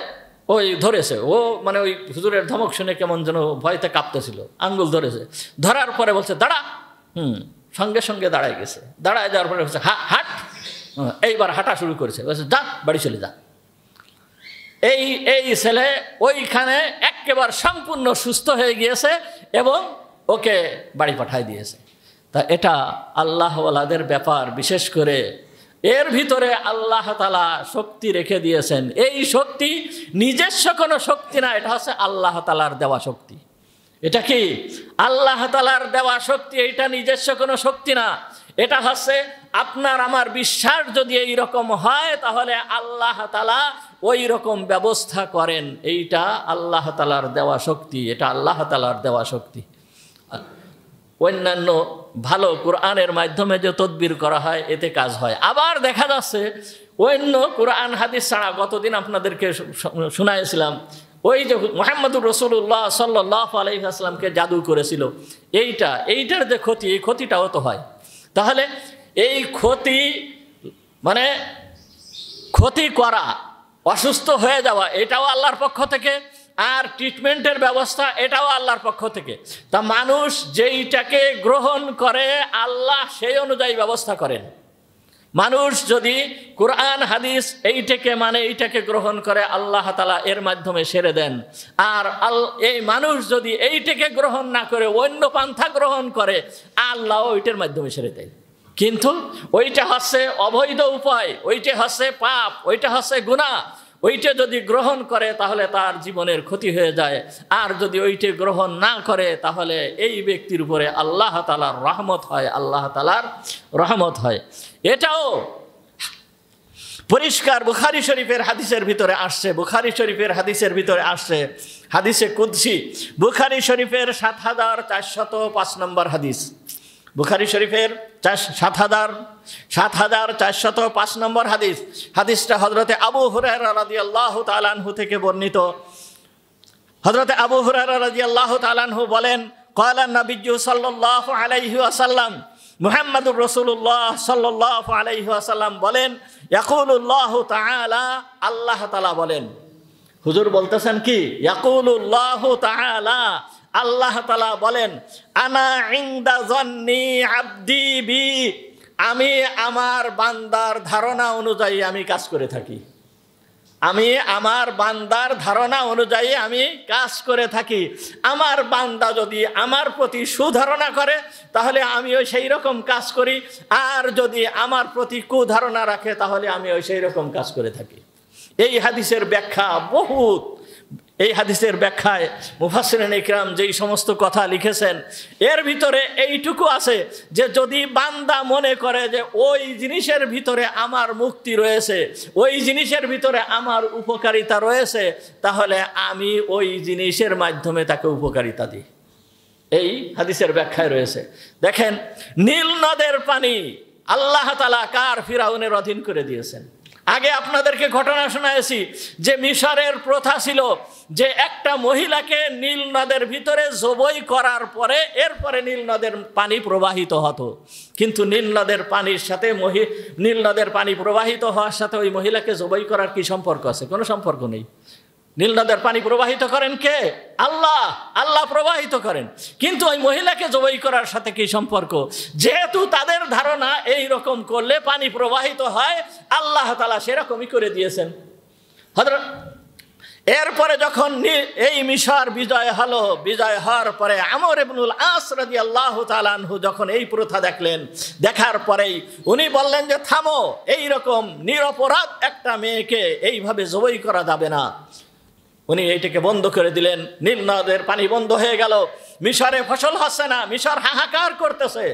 ওই ধরেছে, ও মানে ওই হুজুরের ধমক শুনে কেমন যেন ভয়তে কাঁপতেছিল, আঙ্গুল ধরেছে, ধরার পরে বলছে দাঁড়া। সঙ্গে সঙ্গে দাঁড়ায় গেছে। দাঁড়ায় যাওয়ার পরে বলছে হাট, এইবার হাঁটা শুরু করেছে, বলছে যা বাড়ি চলে যা। এই ছেলে ওইখানে একেবারে সম্পূর্ণ সুস্থ হয়ে গিয়েছে এবং ওকে বাড়ি পাঠায় দিয়েছে। তা এটা আল্লাহওয়ালাদের ব্যাপার, বিশেষ করে এর ভিতরে আল্লাহ তাআলা শক্তি রেখে দিয়েছেন। এই শক্তি নিজস্ব কোনো শক্তি না, এটা হচ্ছে আল্লাহ তাআলার দেওয়া শক্তি। এটা কি আল্লাহ তাআলার দেওয়া শক্তি, এটা নিজস্ব কোনো শক্তি না। এটা হচ্ছে আপনার আমার বিশ্বাস যদি এই রকম হয় তাহলে আল্লাহ তাআলা ওই রকম ব্যবস্থা করেন। এইটা আল্লাহ তাআলার দেওয়া শক্তি, এটা আল্লাহ তাআলার দেওয়া শক্তি। অন্যান্য ভালো কোরআনের মাধ্যমে যে তদবির করা হয় এতে কাজ হয়। আবার দেখা যাচ্ছে অন্য কোরআন হাদিস ছাড়া, গতদিন আপনাদেরকে শোনাইছিলাম ওই যে মুহাম্মদুর রাসূলুল্লাহ সাল্লাল্লাহু আলাইহি ওয়াসাল্লামকে জাদু করেছিল, এইটার যে ক্ষতি, এই ক্ষতিটাও তো হয়। তাহলে এই ক্ষতি মানে ক্ষতি করা, অসুস্থ হয়ে যাওয়া, এটাও আল্লাহর পক্ষ থেকে, আর ট্রিটমেন্টের ব্যবস্থা এটাও আল্লাহর পক্ষ থেকে। তা মানুষ যেইটাকে গ্রহণ করে আল্লাহ সেই অনুযায়ী ব্যবস্থা করেন। মানুষ যদি কোরআন হাদিস এইটাকে মানে এইটাকে গ্রহণ করে আল্লাহ তাআলা এর মাধ্যমে সেরে দেন। আর এই মানুষ যদি এইটাকে গ্রহণ না করে অন্য পন্থা গ্রহণ করে আল্লাহ ওইটার মাধ্যমে সেরে দেন। কিন্তু ওইটা হচ্ছে অবৈধ উপায়, ওইটা হচ্ছে পাপ, ওইটা হচ্ছে গুনাহ। ওইটা যদি গ্রহণ করে তাহলে তার জীবনের ক্ষতি হয়ে যায়, আর যদি ওইটা গ্রহণ না করে তাহলে এই ব্যক্তির উপরে আল্লাহ তাআলার রহমত হয়, আল্লাহ তাআলার রহমত হয়। এটাও পরিষ্কার বুখারী শরীফের হাদিসের ভিতরে আসছে। বুখারী শরীফের হাদিসের ভিতরে আসছে হাদিসে কুদসি, বুখারী শরীফের ৭৪০৫ নম্বর হাদিস। বুখারী শরীফের ৭৪০৫ নম্বর হাদিস। হাদিসটা হযরতে আবু হুরায়রা রাদিয়াল্লাহু তাআলা আনহু থেকে বর্ণিত। হযরতে আবু হুরায়রা রাদিয়াল্লাহু তাআলা আনহু বলেন, ক্বালা নবিয়্যু সাল্লাল্লাহু আলাইহি ওয়াসাল্লাম, মুহাম্মদুর রাসূলুল্লাহ সাল্লাল্লাহু আলাইহি ওয়াসাল্লাম বলেন, ইয়াকুলুল্লাহু তাআলা, আল্লাহ তাআলা বলেন। হুজুর বলতেছেন কি? ইয়াকুলুল্লাহু তাআলা, আল্লাহ তাআলা বলেন, আনা ইনদা যন্নি আবদি বি, আমি আমার বান্দার ধারণা অনুযায়ী আমি কাজ করে থাকি। আমি আমার বান্দার ধারণা অনুযায়ী আমি কাজ করে থাকি। আমার বান্দা যদি আমার প্রতি সুধারণা করে তাহলে আমিও সেই রকম কাজ করি, আর যদি আমার প্রতি কুধারণা রাখে তাহলে আমিও সেই রকম কাজ করে থাকি। এই হাদিসের ব্যাখ্যা বহুত। এই হাদিসের ব্যাখ্যায় মুফাসসিরিন ইকরাম যেই সমস্ত কথা লিখেছেন এর ভিতরে এইটুকু আছে যে যদি বান্দা মনে করে যে ওই জিনিসের ভিতরে আমার মুক্তি রয়েছে, ওই জিনিসের ভিতরে আমার উপকারিতা রয়েছে, তাহলে আমি ওই জিনিসের মাধ্যমে তাকে উপকারিতা দিই। এই হাদিসের ব্যাখ্যায় রয়েছে। দেখেন, নীল নদের পানি আল্লাহ তাআলা কার? ফিরাউনের অধীন করে দিয়েছেন। আগে আপনাদেরকে ঘটনা শোনায়েছি যে মিশরের প্রথা ছিল যে একটা মহিলাকে নীল নদের ভিতরে জবাই করার পরে এরপরে নীল নদের পানি প্রবাহিত হতো। কিন্তু নীল নদের পানির সাথে নীল নদের পানি প্রবাহিত হওয়ার সাথে ওই মহিলাকে জবাই করার কি সম্পর্ক আছে? কোনো সম্পর্ক নেই। নীল নদের পানি প্রবাহিত করেন কে? আল্লাহ। আল্লাহ প্রবাহিত করেন। কিন্তু ওই মহিলাকে জবাই করার সাথে কি সম্পর্ক? যেহেতু তাদের ধারণা এই রকম করলে পানি প্রবাহিত হয়, আল্লাহ তাআলা সেরকমই করে দিয়েছেন। এরপরে যখন এই মিশর বিজয় হলো, বিজয় হওয়ার পরে আমর ইবনুল আস রাদিয়াল্লাহু তাআলা আনহু যখন এই প্রথা দেখলেন, দেখার পরেই উনি বললেন যে থামো, এই রকম নিরপরাধ একটা মেয়েকে এইভাবে জবাই করা যাবে না। উনি এইটাকে বন্ধ করে দিলেন। নীল নদের পানি বন্ধ হয়ে গেল। মিশরে ফসল হচ্ছে না, মিশর হাহাকার করতেছে।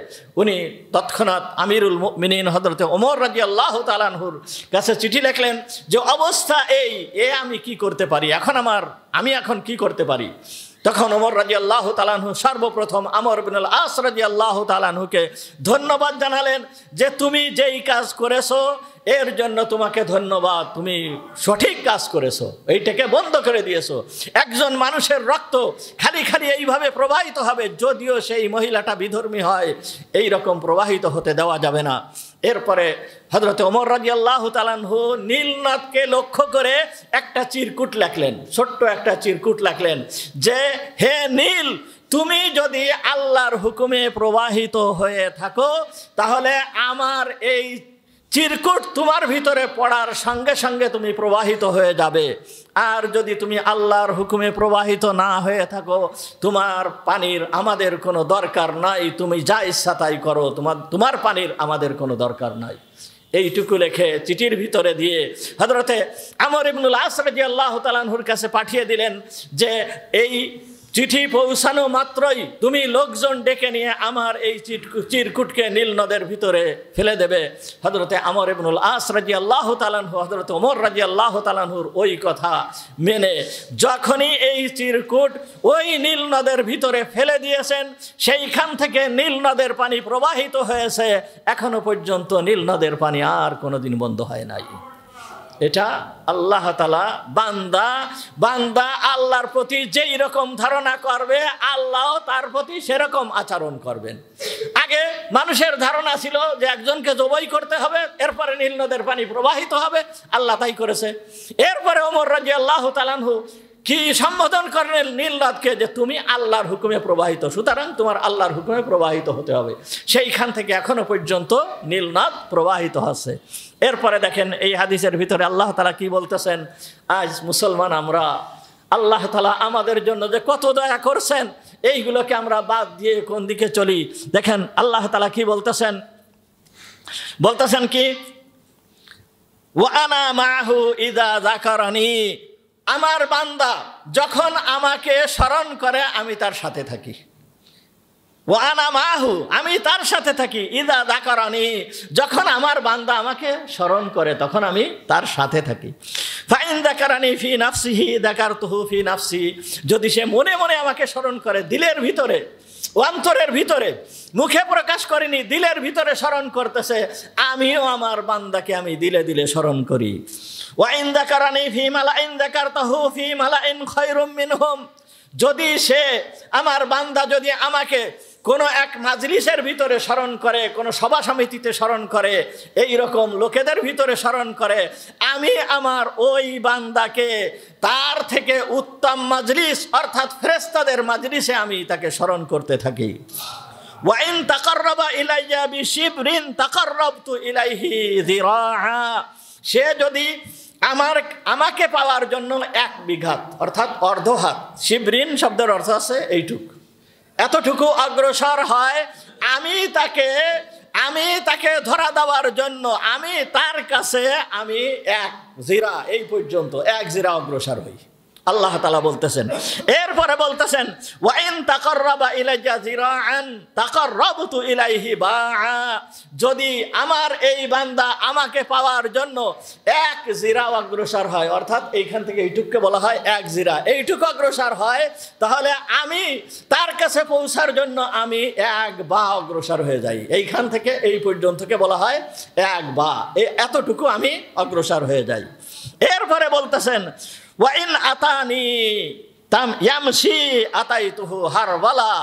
উনি তৎক্ষণাৎ আমিরুল মুমিনিন হযরতে ওমর রাদিয়াল্লাহু তাআলা আনহুর কাছে চিঠি লিখলেন যে অবস্থা এই, আমি কি করতে পারি আমি এখন কি করতে পারি? তখন ওমর রাদিয়াল্লাহু তাআলা আনহু সর্বপ্রথম আমর ইবনুল আস রাদিয়াল্লাহু তাআলা আনহুকে ধন্যবাদ জানালেন যে তুমি যেই কাজ করেছো এর জন্য তোমাকে ধন্যবাদ, তুমি সঠিক কাজ করেছো, এইটাকে বন্ধ করে দিয়েছো। একজন মানুষের রক্ত খালি খালি এইভাবে প্রবাহিত হবে, যদিও সেই মহিলাটা বিধর্মী হয়, এই রকম প্রবাহিত হতে দেওয়া যাবে না। এরপরে হযরত ওমর রাদিয়াল্লাহু তাআলা আনহু নীল নদকে লক্ষ্য করে একটা চিরকুট লেখলেন, ছোট্ট একটা চিরকুট লেখলেন যে হে নীল, তুমি যদি আল্লাহর হুকুমে প্রবাহিত হয়ে থাকো তাহলে আমার এই চিরকুট তোমার ভিতরে পড়ার সঙ্গে সঙ্গে তুমি প্রবাহিত হয়ে যাবে। আর যদি তুমি আল্লাহর হুকুমে প্রবাহিত না হয়ে থাকো, তোমার পানির আমাদের কোনো দরকার নাই, তুমি যা ইচ্ছা তাই করো, তোমার পানির আমাদের কোনো দরকার নাই। এইটুকু লেখে চিঠির ভিতরে দিয়ে হযরতে আমর ইবনুল আস রাদিয়াল্লাহু তাআলা আনহুর কাছে পাঠিয়ে দিলেন যে এই চিঠি পৌঁছানো মাত্রই তুমি লোকজন ডেকে নিয়ে আমার এই চিরকুটকে নীল নদের ভিতরে ফেলে দেবে। হযরতে আমর ইবনুল আস রাদিয়াল্লাহু তাআলা আনহু হযরত ওমর রাদিয়াল্লাহু তাআলা আনহুর ওই কথা মেনে যখনই এই চিরকুট ওই নীল নদের ভিতরে ফেলে দিয়েছেন, সেইখান থেকে নীল নদের পানি প্রবাহিত হয়েছে। এখনো পর্যন্ত নীল নদের পানি আর কোনোদিন বন্ধ হয় নাই। এটা আল্লাহ তাআলা বান্দা আল্লাহর প্রতি যেই রকম ধারণা করবে, আল্লাহ তার প্রতি সেরকম আচরণ করবেন। আগে মানুষের ধারণা ছিল যে একজনকে জবাই করতে হবে, এরপরে নীল নদের পানি প্রবাহিত হবে, আল্লাহ তাই করেছে। এরপরে ওমর রাদিয়াল্লাহু তাআলা আনহু কি সম্বোধন করলেন নীল নদকে, যে তুমি আল্লাহর হুকুমে প্রবাহিত, সুতরাং তোমার আল্লাহর হুকুমে প্রবাহিত হতে হবে। সেইখান থেকে এখনো পর্যন্ত নীল নদ প্রবাহিত হচ্ছে। এরপরে দেখেন এই হাদিসের ভিতরে আল্লাহ তাআলা কি বলতেছেন। আজ মুসলমান আমরা, আল্লাহ তাআলা আমাদের জন্য যে কত দয়া করছেন, এইগুলোকে আমরা বাদ দিয়ে কোন দিকে চলি। দেখেন আল্লাহ তাআলা কি বলতেছেন কি, ওয়া আনা মাহু ইযা যাকারানি, আমার বান্দা যখন আমাকে স্মরণ করে আমি তার সাথে থাকি। ওয়া আনা মাহু, আমি তার সাথে থাকি। ইযা যাকারানি, যখন আমার বান্দা আমাকে স্মরণ করে তখন আমি তার সাথে থাকি। ফাইন যাকারানি ফি নাফসিহি যাকারতুহু ফি নাফসি, যদি সে মনে মনে আমাকে স্মরণ করে, দিলের ভিতরে, অন্তরের ভিতরে, মুখে প্রকাশ করেনি, দিলের ভিতরে স্মরণ করতেছে, আমিও আমার বান্দাকে আমি দিলে দিলে স্মরণ করি। ওয়া ইন যাকারানি ফি মালাইন যাকারতুহু ফি মালাইন খায়রুম মিনহুম, যদি সে আমার বান্দা যদি আমাকে কোনো এক মাজলিসের ভিতরে স্মরণ করে, কোনো সভা সমিতিতে স্মরণ করে, এই রকম লোকেদের ভিতরে স্মরণ করে, আমি আমার ওই বান্দাকে তার থেকে উত্তম মাজলিস অর্থাৎ ফেরেশতাদের মাজলিসে আমি তাকে স্মরণ করতে থাকি। ওয়া ইন তাকাররাবা ইলাইয়া বিশিবরিন তাকাররাবতু ইলাইহি যিরাআ, সে যদি আমাকে পাওয়ার জন্য 1 বিঘাত অর্থাৎ অর্ধ হাত, শিবরিন শব্দের অর্থ আছে এইটুকু, এতটুকু অগ্রসর হয়, আমি তাকে ধরা দেওয়ার জন্য আমি তার কাছে আমি 1 জিরা, এই পর্যন্ত 1 জিরা অগ্রসর হই। আল্লাহ তাআলা বলতেছেন। এরপরে বলতেছেন ওয়া ইন তাকাররাবা ইলাইয়া যিরাআন তাকাররাবতু ইলাইহি বাআ, যদি আমার এই বান্দা আমাকে পাওয়ার জন্য 1 জিরা অগ্রসর হয়, অর্থাৎ এইখান থেকে এইটুকুকে বলা হয় 1 জিরা, এইটুকু অগ্রসর হয়, তাহলে আমি তার কাছে পৌঁছার জন্য আমি 1 বা অগ্রসর হয়ে যাই। এইখান থেকে এই পর্যন্তকে বলা হয় 1 বা, এতটুকু আমি অগ্রসর হয়ে যাই। এরপরে বলতেছেন ওয়া ইন আতানি ইয়ামশি আতাইতুহু হারওয়ালা,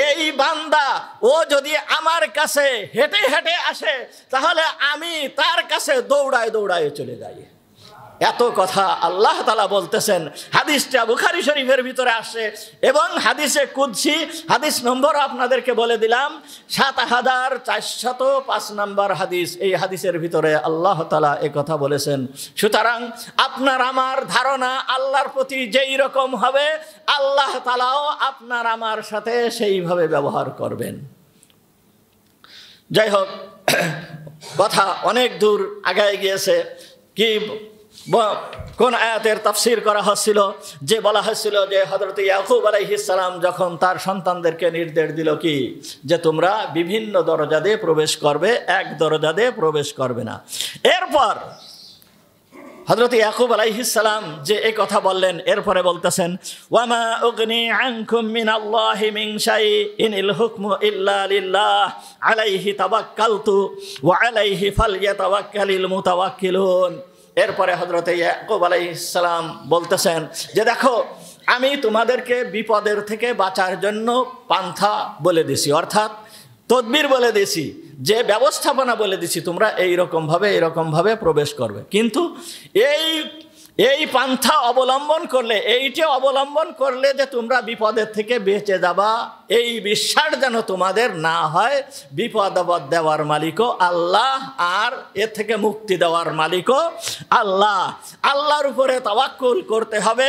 এই বান্দা ও যদি আমার কাছে হেঁটে হেঁটে আসে, তাহলে আমি তার কাছে দৌড়ায় দৌড়ায় চলে যাই। এত কথা আল্লাহ তাআলা বলতেছেন। হাদিসটা বুখারী শরীফের ভিতরে আসে এবং হাদিসে কুদসি, হাদিস নম্বর আপনাদেরকে বলে দিলাম ৭৪০৫ নম্বর হাদিস। এই হাদিসের ভিতরে আল্লাহ তাআলা এই কথা বলেছেন। সুতরাং আপনার আমার ধারণা আল্লাহর প্রতি যেই রকম হবে, আল্লাহ তাআলাও আপনার আমার সাথে সেইভাবে ব্যবহার করবেন। যাই হোক, কথা অনেক দূর আগায় গিয়েছে। কি কোন আয়াতের তাফসীর করা হচ্ছিল, যে বলা হচ্ছিল যে হযরত ইয়াকুব আলাইহিস সালাম যখন তার সন্তানদেরকে নির্দেশ দিল কি, যে তোমরা বিভিন্ন দরজা দিয়ে প্রবেশ করবে, 1 দরজা দিয়ে প্রবেশ করবে না। এরপর হযরত ইয়াকুব আলাইহিস সালাম যে এই কথা বললেন, এরপরে বলতেছেন ওয়া মা উগনি আনকুম মিনাল্লাহি মিন শাইইন হুকমু ইল্লা লিল্লাহ আলাইহি তাওয়াক্কালতু ওয়া আলাইহি ফালইয়াতাওয়াক্কালিল মুতাওয়াক্কিলুন। এরপরে হযরত ইয়াকুব আলাইহিস সালাম বলতেছেন যে দেখো, আমি তোমাদেরকে বিপদের থেকে বাঁচার জন্য পান্থা বলে দিছি, অর্থাৎ তদবির বলে দিছি, যে ব্যবস্থাপনা বলে দিছি, তোমরা এইরকমভাবে প্রবেশ করবে। কিন্তু এই পান্থা অবলম্বন করলে, এইটা অবলম্বন করলে যে তোমরা বিপদের থেকে বেঁচে যাবা, এই বিশ্বাস যেন তোমাদের না হয়। বিপদ আপদ দেওয়ার মালিকও আল্লাহ, আর এর থেকে মুক্তি দেওয়ার মালিকও আল্লাহ। আল্লাহর উপরে তাওয়াক্কুল করতে হবে।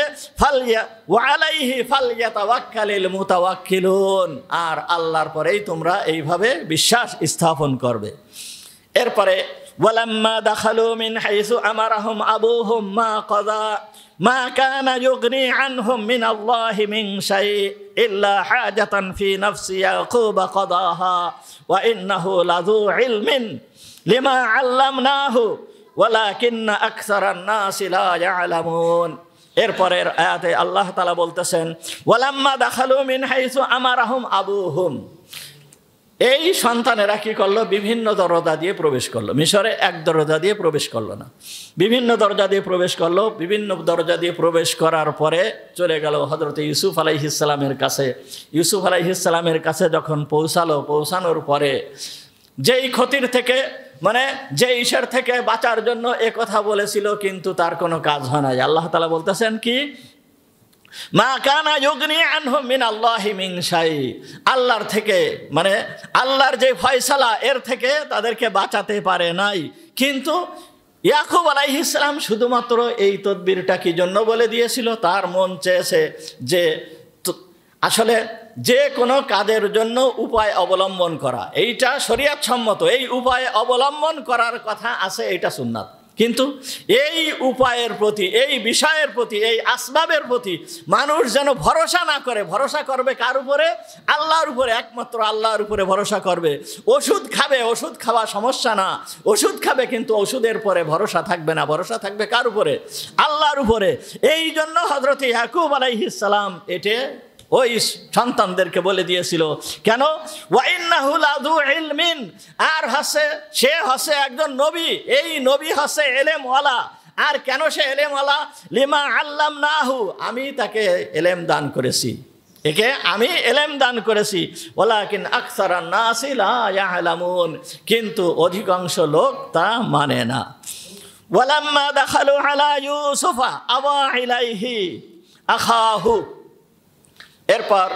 ওয়া আলাইহি ফালইয়াতাওয়াক্কালিল মুতাওয়াক্কিলুন, আর আল্লাহর পরেই তোমরা এইভাবে বিশ্বাস স্থাপন করবে। এরপরে ওয়ালাম্মা দাখালু মিন হাইসু আমারাহুম আবুহুম মা কানা ইউগনি আনহুম মিনাল্লাহি মিন শাই ইল্লা হাজাতান ফি নাফসি ইয়াকুব কাদাহা ওয়া ইন্নাহু লাযু ইলমিন লিমা আল্লামনাহু ওয়ালাকিন্না আকসারান নাসি লা ইয়ালামুন। এরপরের আয়াতে আল্লাহ তাআলা বলতেছেন, ওয়ালাম্মা দাখালু মিন হাইসু আমারাহুম আবুহুম, এই সন্তানেরা কি করলো? বিভিন্ন দরজা দিয়ে প্রবেশ করলো। মিশরে এক দরজা দিয়ে প্রবেশ করলো না, বিভিন্ন দরজা দিয়ে প্রবেশ করলো। বিভিন্ন দরজা দিয়ে প্রবেশ করার পরে চলে গেল হযরত ইউসুফ আলাইহিস সালামের কাছে। ইউসুফ আলাইহিস সালামের কাছে যখন পৌঁছানোর পরে যেই ক্ষতির থেকে, মানে যে ইশার থেকে বাঁচার জন্য এ কথা বলেছিল, কিন্তু তার কোনো কাজ হয় নাই। আল্লাহ তাআলা বলতেছেন কি, মা কানা ইউগনি আনহুম মিনাল্লাহি মিন শাই, আল্লাহর থেকে, মানে আল্লাহর যে ফয়সালা, এর থেকে তাদেরকে বাঁচাতে পারে নাই। কিন্তু ইয়াকুব আলাইহিস সালাম শুধুমাত্র এই তদবিরটা কি জন্য বলে দিয়েছিল? তার মন চেয়েছে যে আসলে যে কোনো কাজের জন্য উপায় অবলম্বন করা, এইটা শরীয়ত সম্মত, এই উপায় অবলম্বন করার কথা আছে, এইটা সুন্নাত। কিন্তু এই উপায়ের প্রতি, এই বিষয়ের প্রতি, এই আসবাবের প্রতি মানুষ যেন ভরসা না করে। ভরসা করবে কার উপরে? আল্লাহর উপরে, একমাত্র আল্লাহর উপরে ভরসা করবে। ওষুধ খাবে, ওষুধ খাওয়া সমস্যা না, ওষুধ খাবে, কিন্তু ওষুধের পরে ভরসা থাকবে না। ভরসা থাকবে কার উপরে? আল্লাহর উপরে। এই জন্য হযরত ইয়াকুব আলাইহিস সালাম এটা ওই সন্তানদেরকে বলে দিয়েছিল। কেন? ওয়া ইন্নাহু লাযু ইলমিন, আর সে হচ্ছে একজন নবী। এই নবী হচ্ছে এলেমওয়ালা। আর কেন সে এলেমওয়ালা? লিমা আল্লামনাহু, আমি তাকে এলেম দান করেছি, একে আমি এলেম দান করেছি। ওয়ালাকিন আকসারান নাসি লা ইয়ালামুন, কিন্তু অধিকাংশ লোক তা মানে না। ওয়ালাম্মা দাখালু আলা ইউসুফা আওয়া ইলাইহি আখাহু, এরপর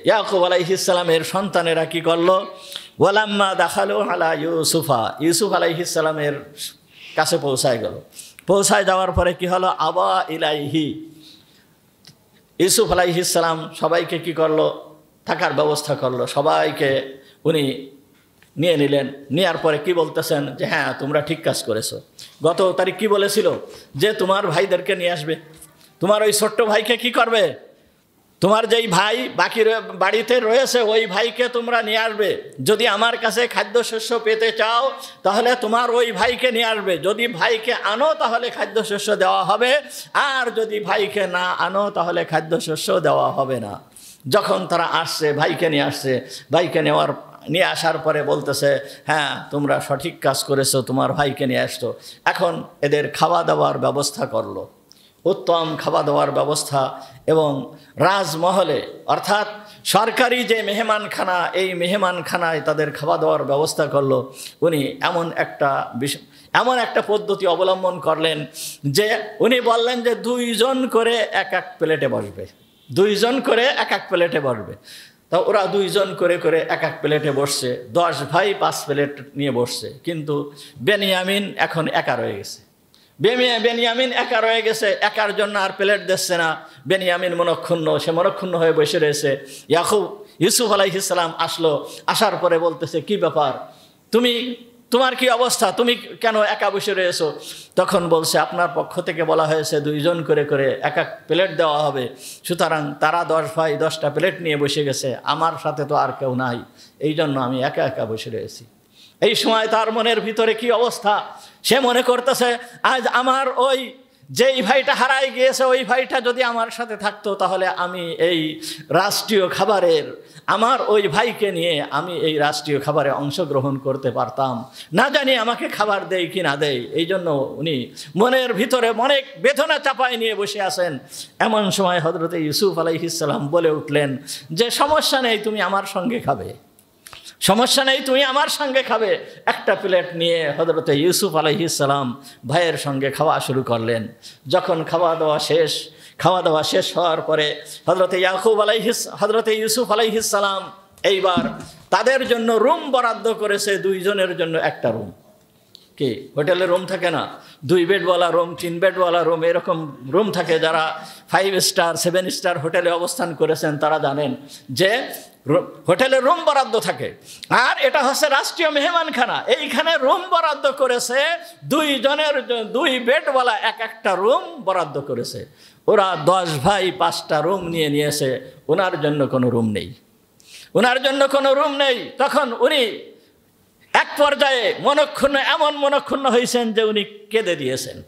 ইয়াকুব আলাইহিস সালামের সন্তানেরা কি করলো? ওয়ালাম্মা দাখালু আলা ইউসুফ আলাইহিস সালামের কাছে পৌঁছায় গেল। পৌঁছায় যাওয়ার পরে কি হলো? আবা ইলাইহি, ইউসুফ আলাইহিস সালাম সবাইকে কি করলো? থাকার ব্যবস্থা করলো। সবাইকে উনি নিয়ে নিলেন। নেওয়ার পরে কি বলতেছেন? যে হ্যাঁ, তোমরা ঠিক কাজ করেছো। গত তারিখ কি বলেছিল? যে তোমার ভাইদেরকে নিয়ে আসবে, তোমার ওই ছোট্ট ভাইকে কি করবে? তোমার যেই ভাই বাকি বাড়িতে রয়েছে, ওই ভাইকে তোমরা নিয়ে আসবে। যদি আমার কাছে খাদ্যশস্য পেতে চাও, তাহলে তোমার ওই ভাইকে নিয়ে আসবে। যদি ভাইকে আনো, তাহলে খাদ্যশস্য দেওয়া হবে, আর যদি ভাইকে না আনো, তাহলে খাদ্যশস্য দেওয়া হবে না। যখন তারা আসছে, ভাইকে নিয়ে আসছে, ভাইকে নিয়ে আসার পরে বলতেছে, হ্যাঁ, তোমরা সঠিক কাজ করেছো, তোমার ভাইকে নিয়ে আসতো। এখন এদের খাওয়া দাওয়ার ব্যবস্থা করলো, উত্তম খাওয়া দাওয়ার ব্যবস্থা। এবং রাজমহলে, অর্থাৎ সরকারি যে মেহমানখানা, এই মেহমানখানায় তাদের খাওয়া দাওয়ার ব্যবস্থা করলো। উনি এমন একটা পদ্ধতি অবলম্বন করলেন যে উনি বললেন যে 2 জন করে এক এক প্লেটে বসবে, 2 জন করে এক এক প্লেটে বসবে। তা ওরা 2 জন করে এক এক প্লেটে বসছে। 10 ভাই 5 প্লেট নিয়ে বসছে। কিন্তু বেনিয়ামিন এখন একা রয়ে গেছে। বেনিয়ামিন একা রয়ে গেছে, একার জন্য আর প্লেট দিচ্ছে না। বেনিয়ামিন মনক্ষুণ্ণ হয়ে বসে রয়েছে। ইউসুফ আলাইহিস সালাম আসলো। আসার পরে বলতেছে, কি ব্যাপার, তোমার কি অবস্থা, তুমি কেন একা বসে রয়েছো? তখন বলছে, আপনার পক্ষ থেকে বলা হয়েছে 2 জন করে এক এক প্লেট দেওয়া হবে, সুতরাং তারা 10 ভাই 10টা প্লেট নিয়ে বসে গেছে, আমার সাথে তো আর কেউ নাই, এই জন্য আমি একা বসে রয়েছি। এই সময় তার মনের ভিতরে কি অবস্থা? সে মনে করতেছে, আজ আমার ওই যেই ভাইটা হারাই গিয়েছে, ওই ভাইটা যদি আমার সাথে থাকতো, তাহলে আমি এই রাষ্ট্রীয় খাবারের, আমার ওই ভাইকে নিয়ে আমি এই রাষ্ট্রীয় খাবারে অংশগ্রহণ করতে পারতাম। না জানি আমাকে খাবার দেয় কি না দেয়। এই জন্য উনি মনের ভিতরে অনেক বেদনা চাপায় নিয়ে বসে আছেন। এমন সময় হযরত ইউসুফ আলাইহিস সালাম বলে উঠলেন যে, সমস্যা নেই, তুমি আমার সঙ্গে খাবে, সমস্যা নেই, তুমি আমার সঙ্গে খাবে। একটা প্লেট নিয়ে হযরত ইউসুফ আলাইহিস সালাম ভাইয়ের সঙ্গে খাওয়া শুরু করলেন। যখন খাওয়া দাওয়া শেষ হওয়ার পরে হযরত ইউসুফ আলাইহিস সালাম এইবার তাদের জন্য রুম বরাদ্দ করেছে। 2 জনের জন্য একটা রুম। কি হোটেলে রুম থাকে না, 2 বেডওয়ালা রুম, 3 বেডওয়ালা রুম, এরকম রুম থাকে। যারা 5 স্টার 7 স্টার হোটেলে অবস্থান করেছেন তারা জানেন যে হোটেলে রুম বরাদ্দ থাকে, আর এটা হচ্ছে রাষ্ট্রীয় মেহমানখানা। এইখানে রুম বরাদ্দ করেছে, 2 জনের 2 বেডওয়ালা একটা রুম বরাদ্দ করেছে। ওরা 10 ভাই 5টা রুম নিয়েছে, ওনার জন্য কোনো রুম নেই, ওনার জন্য কোনো রুম নেই। তখন উনি এক পর্যায়ে এমন মনক্ষুণ্ণ হয়েছেন যে উনি কেঁদে দিয়েছেন।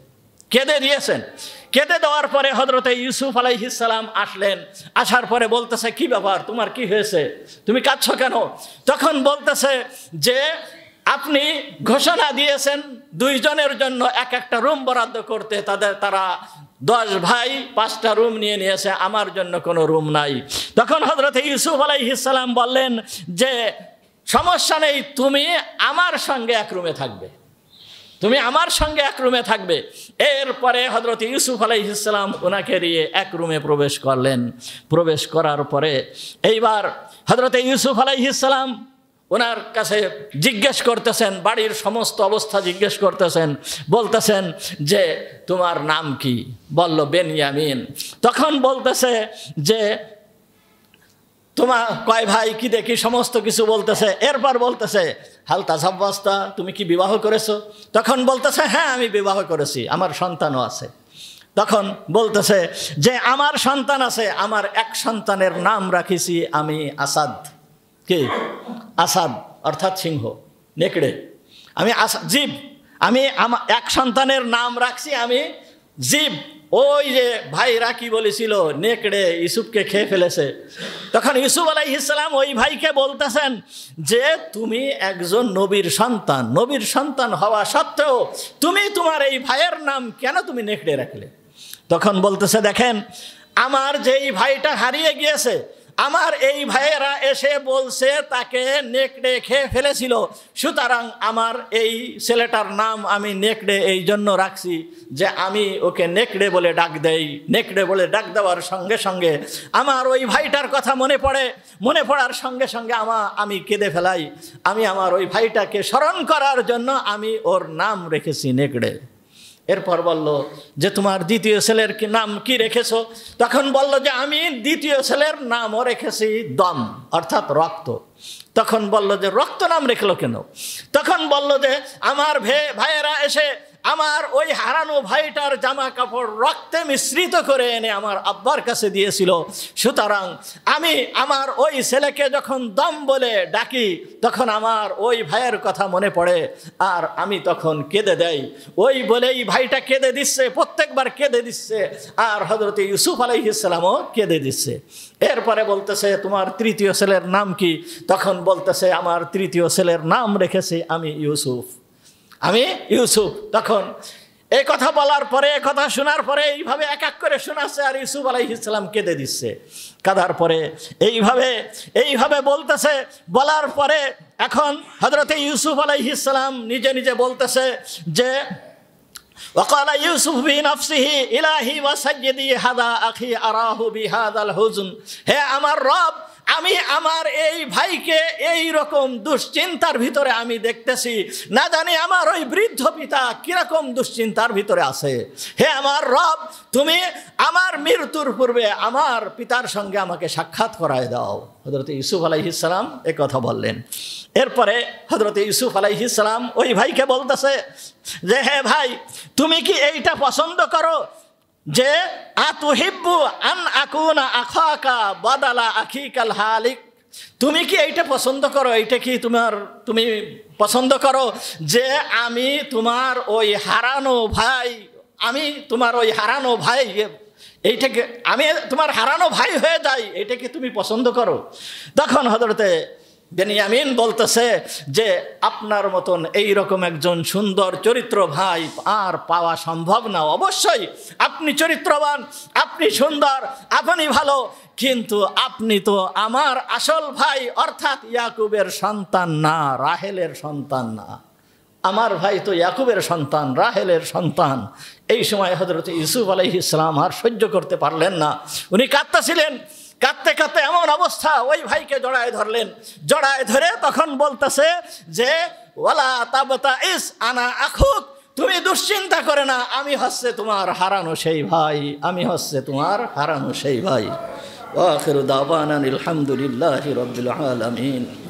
কেঁদে দেওয়ার পরে হযরতে ইউসুফ আলাইহিস সালাম আসলেন। আসার পরে বলতেছে, কি ব্যাপার, তোমার কি হয়েছে, তুমি কাঁদছো কেন? তখন বলতেছে যে আপনি ঘোষণা দিয়েছেন 2 জনের জন্য একটা রুম বরাদ্দ করতে, তারা 10 ভাই 5টা রুম নিয়েছে, আমার জন্য কোনো রুম নাই। তখন হযরতে ইউসুফ আলাইহিস সালাম বললেন যে সমস্যা নেই, তুমি আমার সঙ্গে এক রুমে থাকবে, তুমি আমার সঙ্গে এক রুমে থাকবে। এরপরে হযরত ইউসুফ আলাইহিস সালাম ওনাকে নিয়ে এক রুমে প্রবেশ করলেন। প্রবেশ করার পরে এইবার হযরত ইউসুফ আলাইহিস সালাম ওনার কাছে জিজ্ঞেস করতেছেন, বাড়ির সমস্ত অবস্থা জিজ্ঞেস করতেছেন, বলতেছেন যে তোমার নাম কি? বলল বেনিয়ামিন। তখন বলতেছে যে তোমার কয় ভাই, কি দেখি সমস্ত কিছু বলতেছে। এরপর বলতেছে হাল তাজাওয়াজতা, তুমি কি বিবাহ করেছো? তখন বলতেছে হ্যাঁ, আমি বিবাহ করেছি, আমার সন্তানও আছে। তখন বলতেছে যে আমার সন্তান আছে, আমার এক সন্তানের নাম রাখিছি আমি আসাদ। কি? আসাদ অর্থাৎ সিংহ, নেকড়ে। আমি জীব, আমি এক সন্তানের নাম রাখছি আমি জীব। ওই যে ভাইরা কি বলেছিল, নেকড়ে ইউসুফকে খেয়ে ফেলেছে। তখন ইউসুফ আলাইহিস সালাম ওই ভাইকে বলতেছেন যে তুমি একজন নবীর সন্তান হওয়া সত্ত্বেও তুমি তোমার এই ভাইয়ের নাম কেন তুমি নেকড়ে রাখলে? তখন বলতেছে দেখেন, আমার যেই ভাইটা হারিয়ে গিয়েছে, আমার এই ভাইয়েরা এসে বলছে তাকে নেকড়ে খেয়ে ফেলেছিল, সুতরাং আমার এই ছেলেটার নাম আমি নেকড়ে এই জন্য রাখছি যে আমি ওকে নেকড়ে বলে ডাক দেই। নেকড়ে বলে ডাক দেওয়ার সঙ্গে সঙ্গে আমার ওই ভাইটার কথা মনে পড়ার সঙ্গে সঙ্গে আমি কেঁদে ফেলাই। আমি আমার ওই ভাইটাকে স্মরণ করার জন্য আমি ওর নাম রেখেছি নেকড়ে। এরপর বলল যে তোমার দ্বিতীয় ছেলের নাম কি রেখেছো? তখন বলল যে আমি দ্বিতীয় ছেলের নামও রেখেছি দম অর্থাৎ রক্ত। তখন বলল যে রক্ত নাম রেখলো কেন? তখন বলল যে আমার ভাইয়েরা এসে আমার ওই হারানো ভাইটার জামা কাপড় রক্তে মিশ্রিত করে এনে আমার আব্বার কাছে দিয়েছিল, সুতরাং আমি আমার ওই ছেলেকে যখন দম বলে ডাকি তখন আমার ওই ভাইয়ের কথা মনে পড়ে, আর আমি তখন কেঁদে দেই। ওই বলেই ভাইটা কেঁদে দিচ্ছে, প্রত্যেকবার কেঁদে দিচ্ছে, আর হযরত ইউসুফ আলাইহিস সালামও কেঁদে দিচ্ছে। এরপরে বলতেছে তোমার তৃতীয় ছেলের নাম কি? তখন বলতেছে আমার তৃতীয় ছেলের নাম রেখেছি আমি ইউসুফ। তখন এই কথা বলার পরে, কথা শোনার পরে এইভাবে এক এক করে শোনাচ্ছে, আর ইউসুফ আলাইহিস সালাম কেঁদে দিচ্ছে। কাঁদার পরে এইভাবে বলতেছে, বলার পরে এখন হযরতে ইউসুফ আলাইহিস সালাম নিজে নিজে বলতেছে যে وقال يوسف بنفسه إلهي وسيدي هذا أخي أراه بهذا الحزن। হে আমার রব, আমি আমার এই ভাইকে এই রকম দুশ্চিন্তার ভিতরে আমি দেখতেছি, না জানি আমার ওই বৃদ্ধ পিতা কিরকম দুশ্চিন্তার ভিতরে আছে। হে আমার রব, তুমি আমার মৃত্যুর পূর্বে আমার পিতার সঙ্গে আমাকে সাক্ষাৎ করায় দাও। হযরত ইউসুফ আলাইহিস সালাম এই কথা বললেন। এরপরে হযরত ইউসুফ আলাইহিস সালাম ওই ভাইকে বলতেছে যে হে ভাই, তুমি কি এইটা পছন্দ করো যে আতুহিব্বু আন আকুনা আখাকা বাদালা আখিকাল হালিক? তুমি কি এইটা পছন্দ করো? এইটা কি তুমি পছন্দ করো যে আমি তোমার ওই হারানো ভাই এইটাকে আমি তোমার হারানো ভাই হয়ে যাই, এইটা কি তুমি পছন্দ করো? তখন হযরতে বেনিয়ামিন বলতেছে যে আপনার মতন এইরকম একজন সুন্দর চরিত্র ভাই আর পাওয়া সম্ভব না। অবশ্যই আপনি চরিত্রবান, আপনি সুন্দর, আপনি ভালো, কিন্তু আপনি তো আমার আসল ভাই অর্থাৎ ইয়াকুবের সন্তান না, রাহেলের সন্তান না। আমার ভাই তো ইয়াকুবের সন্তান, রাহেলের সন্তান। এই সময় হযরত ইউসুফ আলাইহিস সালাম আর সহ্য করতে পারলেন না, উনি কাঁদতেছিলেন। কাঁদতে কাঁদতে এমন অবস্থা, ওই ভাইকে জড়ায় ধরলেন। জড়ায় ধরে তখন বলতেছে যে ওয়ালা তাবতাইস আনা আখুক, তুমি দুশ্চিন্তা করে না, আমি হচ্ছে তোমার হারানো সেই ভাই, আমি হচ্ছে তোমার হারানো সেই ভাই। ওয়া আখিরু দাওয়ানা আলহামদুলিল্লাহি রাব্বিল আলামিন।